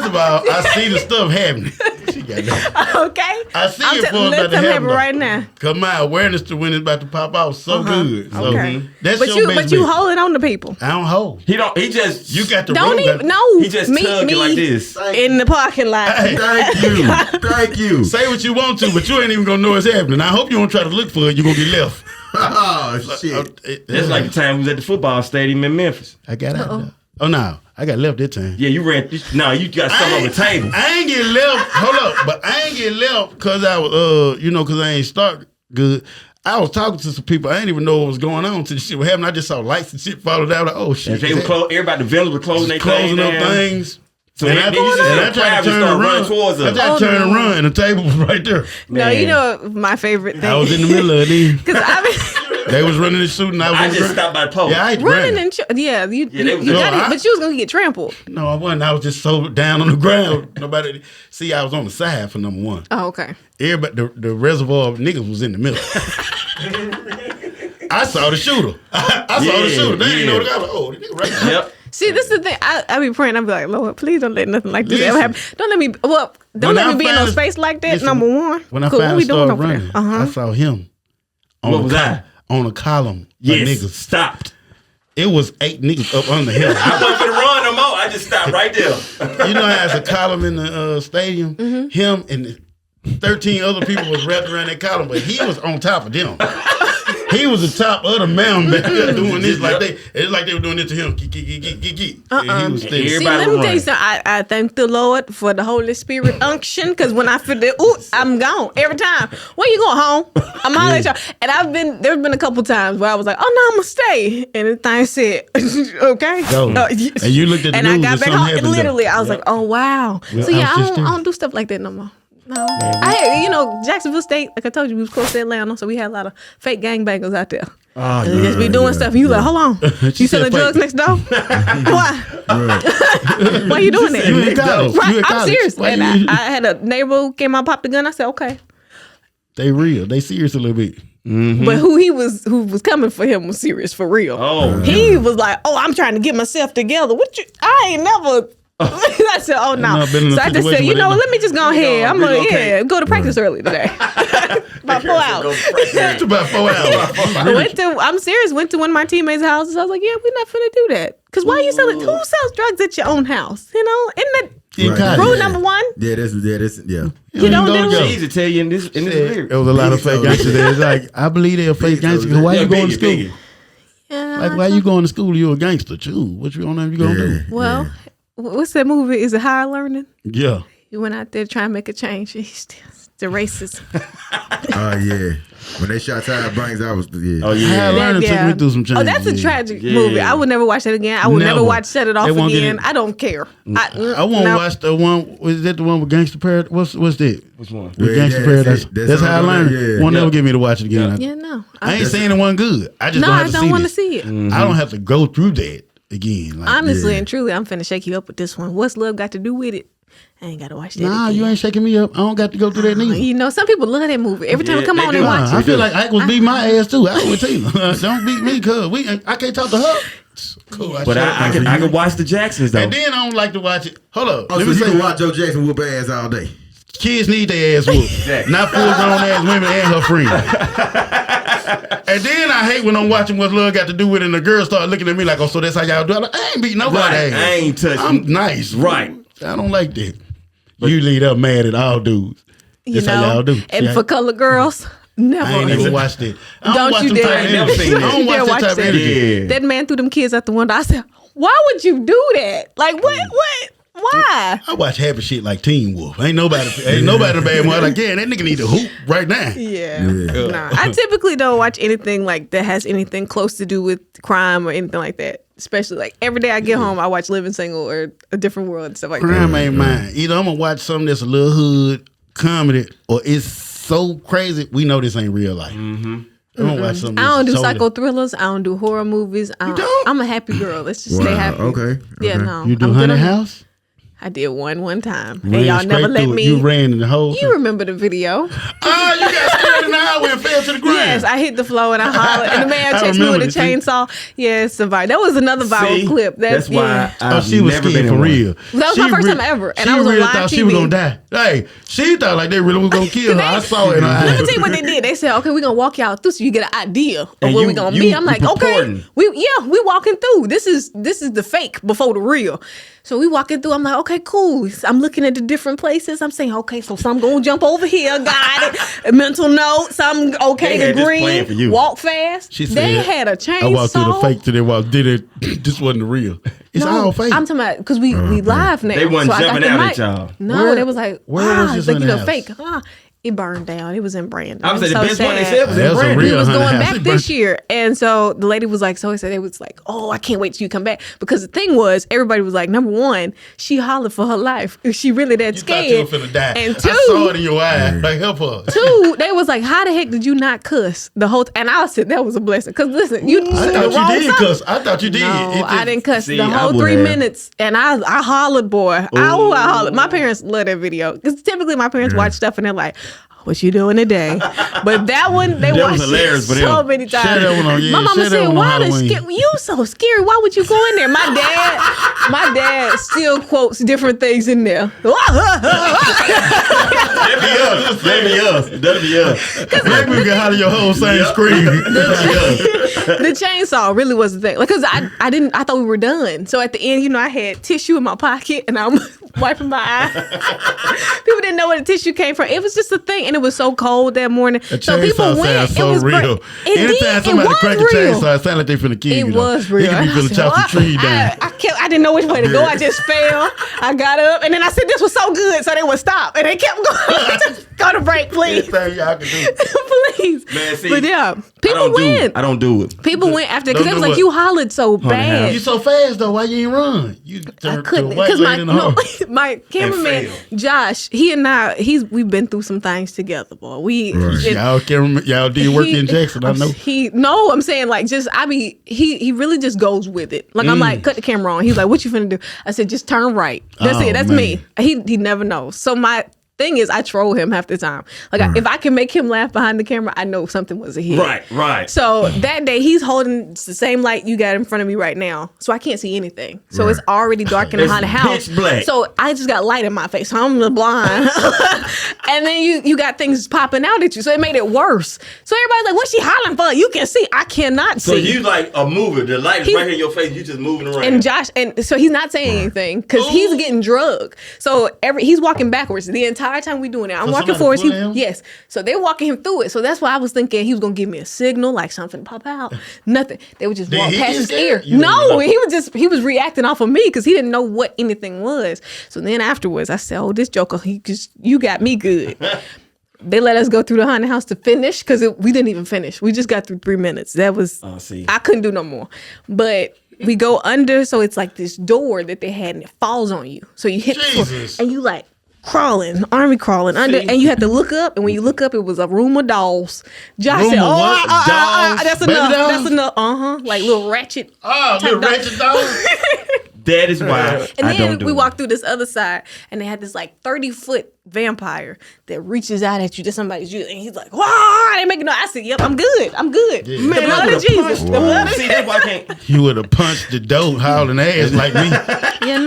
of all, I see the stuff happening. She got that. Okay? I see it before it's Let about to them happen. happen right now. Cause my awareness to when it's about to pop out so good. So Okay. that's But your you holding on to people. I don't hold. He don't. He just. You got the Don't rope. even no. He just meet tugged me it like this. in the parking lot. Hey, Thank you. Thank you. say what you want to, but you ain't even gonna know it's happening. I hope you don't try to look for it. You're gonna get left. Oh, shit. That's like the time we was at the football stadium in Memphis. I got out. Oh no, I got left that time. Yeah, you ran. No, you got something on the table. I ain't get left. Hold up, but I ain't get left because I was, because I ain't start good. I was talking to some people. I ain't even know what was going on till the shit was happening. I just saw lights and shit falling down. Like, oh shit! And they were everybody, the vendors were closing their closing up down. things. So And then I you just tried crowd to just turn start and running run. towards I us. tried to turn and run, and the table was right there. No, you know my favorite thing. I was in the middle of it. Because I mean, They was running and shooting. I I just stopped by the pole. Yeah, I running ran. and they was- you No, got it, I- but you was gonna get trampled. No, I wasn't. I was just so down on the ground. Nobody see. I was on the side for number one. Oh, okay. Everybody, the reservoir of niggas was in the middle. I saw the shooter. I saw the shooter. They ain't know the guy. Like, oh, the nigga right there. Yep. See, this is the thing. I be praying. I be like, Lord, please don't let nothing like this ever Listen. happen. Don't let me. Well, don't When let I me be in no finally- space like that. listen, Number one. When I Cool, what finally we doing started over running, there? I saw him on What a was that? on a column Yes. of niggas. Stopped. It was 8 niggas up under him. I wasn't gonna run no more. I just stopped right there. You know how it's a column in the stadium? Mm-hmm. Him and 13 other people was wrapped around that column, but he was on top of them. He was the top of the mountain back there doing this it's like they were doing this to him. And he was steady. See, Everybody let me was tell you something. I thank the Lord for the Holy Spirit unction, because when I feel that, I'm gone every time. When you going home? I'm hollering at y'all. And there's been a couple times where I was like, oh no, I'm gonna stay. And the thing said, okay. Go. And you looked at the and news I got and back something home. happened And there. literally, I was like, oh wow. Yeah, So yeah, I was I just don't do stuff like that no more. No, I had, Jacksonville State, like I told you, we was close to Atlanta, so we had a lot of fake gangbangers out there. Oh, And they just be doing stuff. And you like, hold on, She you said selling drugs fake. next door? Why? Why you doing that? You in college. Right, You in I'm college. serious. Why And you- I had a neighbor who came out, popped the gun. I said, okay. They real. They serious a little bit. But who was coming for him was serious for real. Oh. He was like, oh, I'm trying to get myself together. I ain't never. I said, oh no. I've been in a So I just situation said, where they- let me just go ahead. I'm gonna relocate. go to practice early today. About 4 hours. It's about 4 hours. I'm serious. Went to one of my teammates' houses. I was like, yeah, we're not finna do that. Cause why are you selling? Who sells drugs at your own house? Isn't that In Right. college. rule number one? Yeah, that's You ain't don't gonna do go. it. Easy to tell you in this lyric. There was a lot of fake gangsters there. It's like, I believe they're fake gangsters. Why you going to school? Biggie. Yeah, Like, why you going to school? You a gangster. Choose. What you gonna do? Well, what's that movie? Is it Higher Learning? Yeah. He went out there trying to make a change. He's still the racist. Oh yeah. When they shot Tyler Banks, I was Oh Higher yeah. Learning took me through some changes. Oh, that's a yeah. tragic Yeah. movie. I would never watch that again. I would never Never. watch Set It Off They won't get again. it. I don't care. I won't watch the one. Was that the one with Gangster Paradise? What's that? Which one? With Yeah, Gangster yeah, Paradise. that's That's how I all learned. yeah. Won't Yeah. never get me to watch it again. Yeah, no. I ain't saying it wasn't good. I just No, don't I have to don't see want to this. see it. I don't have to go through that again. Like, Honestly Yeah. and truly, I'm finna shake you up with this one. What's love got to do with it? I ain't gotta watch that. Nah, again. you ain't shaking me up. I don't got to go through that neither. You know, some people love that movie. Every time it come on, they watch I it. feel like Ike was beat my ass too. I would tell you, don't beat me, cause I can't talk to her. Cool. But I can watch the Jacksons though. And then I don't like to watch it. Hold up. Oh, so you can watch Joe Jackson whoop her ass all day. Kids need their ass whooped. Exactly. Not full grown ass women and her friends. And then I hate when I'm watching what love got to do with it and the girls start looking at me like, oh, so that's how y'all do it. I'm like, I ain't beating nobody ass. I ain't touching. I'm nice. Right. I don't like that. You lead up mad at all dudes. That's how y'all do. And for color girls, never. I ain't even watched it. I Don't watch you them dare. type of energy. I don't watch that type of energy. Yeah. That man threw them kids out the window. I said, why would you do that? Like, what? Why? I watch happy shit like Teen Wolf. Ain't nobody the bad one. Like, yeah, that nigga need to hoop right now. Yeah. Nah. I typically don't watch anything like that has anything close to do with crime or anything like that. Especially like every day I get home, I watch Living Single or A Different World and stuff like Crime that. ain't mine. Either I'm gonna watch something that's a little hood comedy, or it's so crazy we know this ain't real life. I'm gonna watch something. I don't do that's psycho thrillers. I don't do horror movies. I don't? I'm a happy girl. Let's just stay happy. Okay. Yeah, no. You do I'm good Honey on that. House? I did one time. Ran And y'all straight never let through it. me. You ran in the whole You remember the video? Oh, you got scared in the highway and fell to the ground. Yes, I hit the floor and I hollered, and the man I chased me with a remember this. chainsaw. Yeah, it's a viral. That was another viral See? clip. That's why Oh, she was never scared been for in one. real. That was my first time ever, and she I was on really live thought TV. she was gonna die. Hey, she thought like they really was gonna kill her. I saw it in her Let me eyes. tell you what they did. They said, "Okay, we're gonna walk y'all through, so you get an idea of And where you- we're gonna you- be." I'm like, you "Okay, purporting. we walking through. This is the fake before the real." So we walking through. I'm like, "Okay, cool." I'm looking at the different places. I'm saying, "Okay, so some gonna jump over here. Got it. Mental note. Some okay They had to this plan for green. you. Walk fast." She They said, had a chainsaw. I walked through the fake till they walked. Did it? This wasn't the real. It's all fake. I'm talking about because we live now. They wasn't so I got jumping the out at mic. y'all. No, Where- they was like, where was it's this like honey house? fake. It burned down. It was in Brandon. I was It saying the was best one they sad. said was in That's a Brandon. real We was honey going house. back this year, and so the lady was like, so he said they was like, oh, I can't wait till you come back, because the thing was, everybody was like, number one, she hollered for her life. Is she really that You scared? thought you were finna die. And I saw two, it in your eye. Like, help her. two, they was like, how the heck did you not cuss the whole? And I said that was a blessing, because listen, you I said thought the wrong you did something. cuss. I thought you did. No, It just- I didn't cuss See, the I whole would 3 have. minutes, and I hollered, boy. I hollered. My parents love that video, because typically my parents watch stuff and they're like, what you doing today? But that one, they That was watched hilarious it for so them. many times. Share that one on- yeah, my mama share that said, one on why Halloween. you so scary? Why would you go in there? My dad still quotes different things in there. That'd be us. That'd be us. Maybe we can holler your whole same scream. The chainsaw really was the thing, like, cause I thought we were done. So at the end, you know, I had tissue in my pocket and I'm wiping my eye. People didn't know where the tissue came from. It was just a thing, and it was so cold that morning. So people went. So it was real. great. It Anytime did. somebody It crack a was real. chainsaw, it sound like they finna kill you. It though. was real. They could be And I finna said, chop some "What?" trees down. I didn't know which way to go. I just fell. I got up, and then I said, "This was so good," so they would stop, and they kept going. Just go to break, please, Anything y'all can do. please. Man, see, But yeah, people went. I don't do it. People went after, because Don't it was do like, what? you hollered so bad. You so fast though. Why you ain't run? You I turned to a couldn't, white because lady in the hall. my cameraman fail. Josh, he and I, we've been through some things together, boy. Y'all did work in Jackson. I know. I'm saying, like, just he really just goes with it. Like, I'm like, cut the camera on. He's like, what you finna do? I said, just turn right. That's Oh, it. That's man. me. He never knows. So my thing is, I troll him half the time. Like, if I can make him laugh behind the camera, I know something was a hit. Right. So that day, he's holding the same light you got in front of me right now, so I can't see anything. So it's already dark in the It's haunted house. pitch black. So I just got light in my face. So I'm blind. And then you got things popping out at you, so it made it worse. So everybody's like, "What's she hollering for?" You can see. I cannot see. So you like a mover. The light is He- right here in your face. You just moving around. And Josh, and so he's not saying anything because he's getting drugged. So he's walking backwards the entire time we doing it. I'm So walking somebody forwards. pulling him? Yes. So they're walking him through it. So that's why I was thinking he was gonna give me a signal, like something pop out. Nothing. They would just Did walk he past get his scared? ear. You didn't No, know. he was reacting off of me because he didn't know what anything was. So then afterwards, I said, "Oh, this joker, you got me good." They let us go through the haunted house to finish because we didn't even finish. We just got through 3 minutes. That was see. I couldn't do no more. But we go under, so it's like this door that they had, and it falls on you. So you hit the floor, Jesus. and you like crawling, army crawling under, and you had to look up. And when you look up, it was a room of dolls. Josh Room said, of "Oh, what? Dolls? that's Baby enough. dolls? That's enough. Like little ratchet. Oh, type little doll. ratchet dog. That is why And I don't then do we it. walked through this other side, and they had this like 30-foot vampire that reaches out at you to somebody's you, and he's like, "Wow!" They making no. I said, "Yep, I'm good. I'm good." Yeah. Man, the blood of Jesus. The blood of See, that's why I can't. You would have punched the dope howling ass like me. Yeah,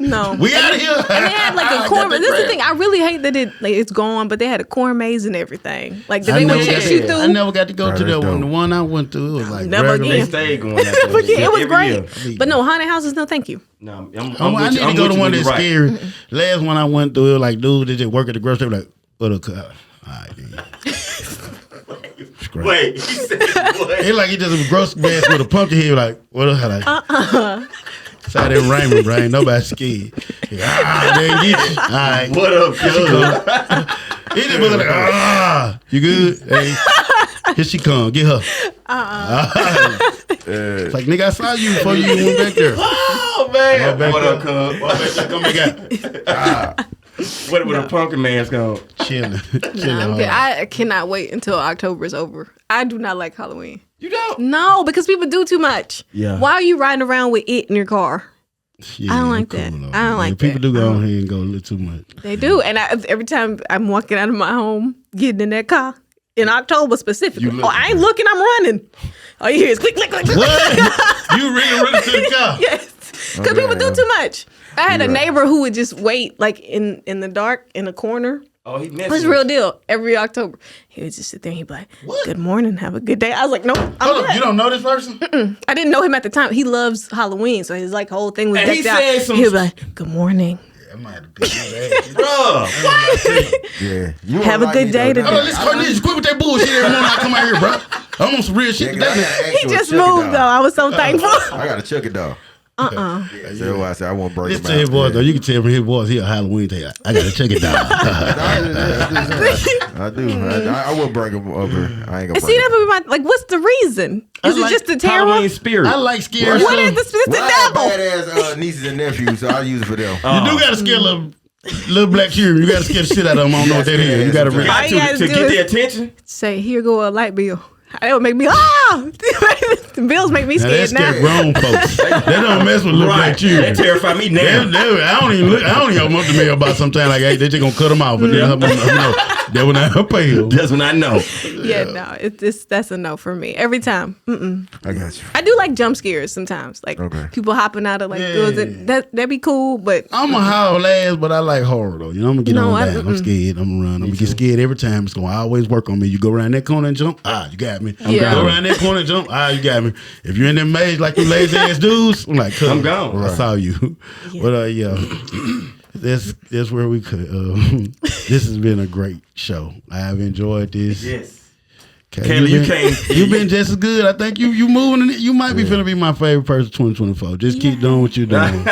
no. We out of here. And they had like a corn. This is the thing. I really hate that it's gone, but they had a corn maze and everything. Like they would chase you through. I never got to go to that that's one. dope. The one I went to, it was like Never regular. again. They stayed going. After But yeah, it was every great. year. But no, haunted houses, no thank you. No, I need to go to one that's scary. Last one I went through, it was like, dude, they just work at the grocery store. Like, what a car. All right, then. Wait, he said what? He like he just a grocery bag with a pumpkin head. Like, what a like. Side in Raymond, bro. Ain't nobody scared. They get you. All right. What up, cuz? He just was like, you good? Hey, here she come. Get her. It's like, nigga, I saw you before you went back there. Oh man, back what up. up, cuz? Come back out. What with a pumpkin mask on? Chilling. Nah, I'm good. I cannot wait until October is over. I do not like Halloween. You don't? No, because people do too much. Yeah. Why are you riding around with it in your car? Yeah, I don't like cool, that. though. I don't like People that. do go on here and go a little too much. They do. And every time I'm walking out of my home, getting in that car, in October specifically. You Oh, I ain't looking, I'm running. All you hear is click, click, click, click. What? You really running to the car? Yes. Because people do too much. I had a neighbor who would just wait like in the dark in a corner. Oh, he It messed was with real deal. Every October, he would just sit there and he'd be like, "Good morning, have a good day." I was like, "Nope, I'm Hold up, good." you don't know this person? I didn't know him at the time. He loves Halloween, so his like whole thing was And he decked out. said some- He'd be like, "Good morning, I might have to beat his ass. Bruh. Yeah. You have a good day Oh, today." let's Cornelius, quit with that bullshit every morning I come out here, bro. I'm on some real shit today. He just moved though. I was so thankful. I gotta check it though. That's why I said I won't break Listen him to his out. voice, though. You can tell from his voice, he a Halloween day. I gotta check it down. I do. I will break him over. I ain't gonna And see, that would be my like. What's the reason? Is it like just the terror? Halloween spirit. I like scary What stuff. is the Well, I have devil? badass nieces and nephews, so I'll use it for them. You do gotta scare little black children. You gotta scare the shit out of them. I don't know what that is. You gotta really. All you gotta to do get is- their attention. Say, "Here go a light bill." That would make me the bills make me Now that scared now. scare grown folks. They don't mess with little black That children. terrify me now. I don't even open up the mailbox sometimes like, hey, they just gonna cut them off. But then that when I pay them. That's when I know. Yeah, no, that's a no for me every time. I got you. I do like jump scares sometimes, like people hopping out of like doors. That'd be cool, but I'm a howl ass, but I like horror though. You know, I'm gonna get No, on down. I'm scared. I'm gonna run. I'm gonna get scared every time. It's gonna always work on me. You go around that corner and jump. You got me. Yeah. Go around that corner and jump. You got me. If you're in that maze like you lazy ass dudes, I'm like, "Cuz, I'm gone. I saw you. But yeah, that's where we could. This has been a great show. I have enjoyed this. Yes. Kayla, you came. You've been just as good. I think you moving. You might be finna be my favorite person 2024. Just keep doing what you're doing.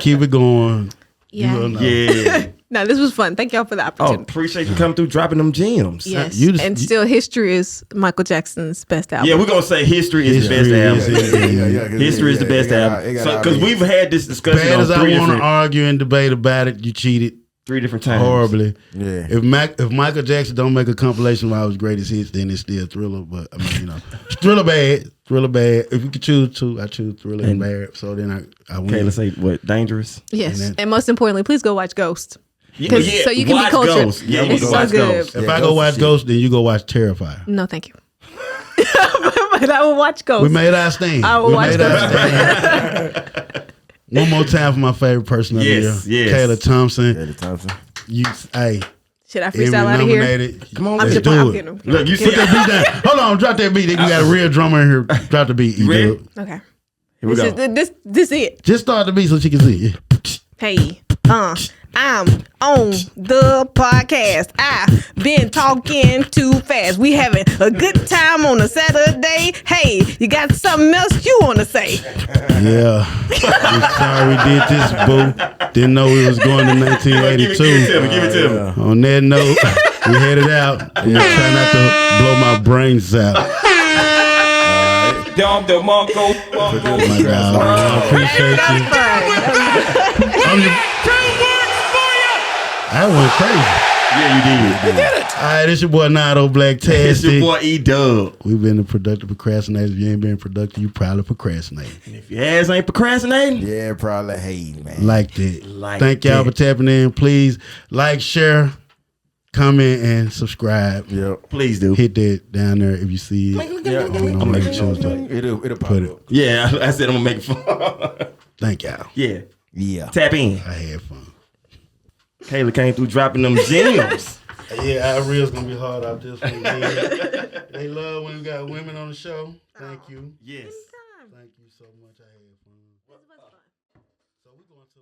Keep it going. yeah. You will know. Yeah. No, this was fun. Thank y'all for the Oh, opportunity. appreciate you coming through dropping them gems. Yes, you still history is Michael Jackson's best album. Yeah, we're gonna say history is the best album. History is the best album. So, because we've had this discussion Bad on as I three want to different argue and debate about it, you cheated times. horribly. Yeah. If Michael Jackson don't make a compilation of all his greatest hits, then it's still Thriller. But I mean, Thriller bad. If we could choose two, I choose Thriller and bad. So then I win. Okay, let's say what? Dangerous? Yes, and most importantly, please go watch Ghost. Yeah, So you can be watch cultured. Ghost. Yeah, It's we'll so watch good. Ghost. If I go watch Ghost, then you go watch Terrifier. No, thank you. But I will watch Ghost. We made our stand. I will We watch made our Ghost. stand. One more time for my favorite person of the year, Kayla Thompson. Kayla Thompson. Should I Emmy freestyle out of here? nominated. Come on, I'm let's just do I'm it. getting him. Look, you see Put that beat down. Hold on, drop that beat. We got a real drummer in here. Drop the beat. You ready? Okay. Here we go. This it. Just start the beat so she can see it. Hey, I'm on the podcast. I've been talking too fast. We having a good time on a Saturday. Hey, you got something else you want to say? Yeah. I'm sorry we did this, boo. Didn't know we was going to 1982. Give it to me. On that note, we headed out. I'm gonna try not to blow my brains out. Dom DeMarco. Oh my God, I appreciate you. That went crazy. Yeah, you did. You did it. All right, it's your boy Nardo Blacktastic. It's your boy E Dubb. We've been the Productive Procrastinators. If you ain't been productive, you probably procrastinating. And if your ass ain't procrastinating, Yeah, probably hating, man. Like that. Like Thank y'all that. for tapping in. Please like, share, comment, and subscribe. Yep. please do. Hit that down there if you see it. Yeah. I don't know, I'm maybe making choose sure. to It'll pop put up. it. Yeah, I said I'm gonna make it fun. Thank y'all. Yeah, Yeah. tap in. I had fun. Kayla came through dropping them gems. Yeah, our reel's gonna be hard out this one. They love when we got women on the show. Thank you. Yes. Thank you so much. I had fun. So we're going to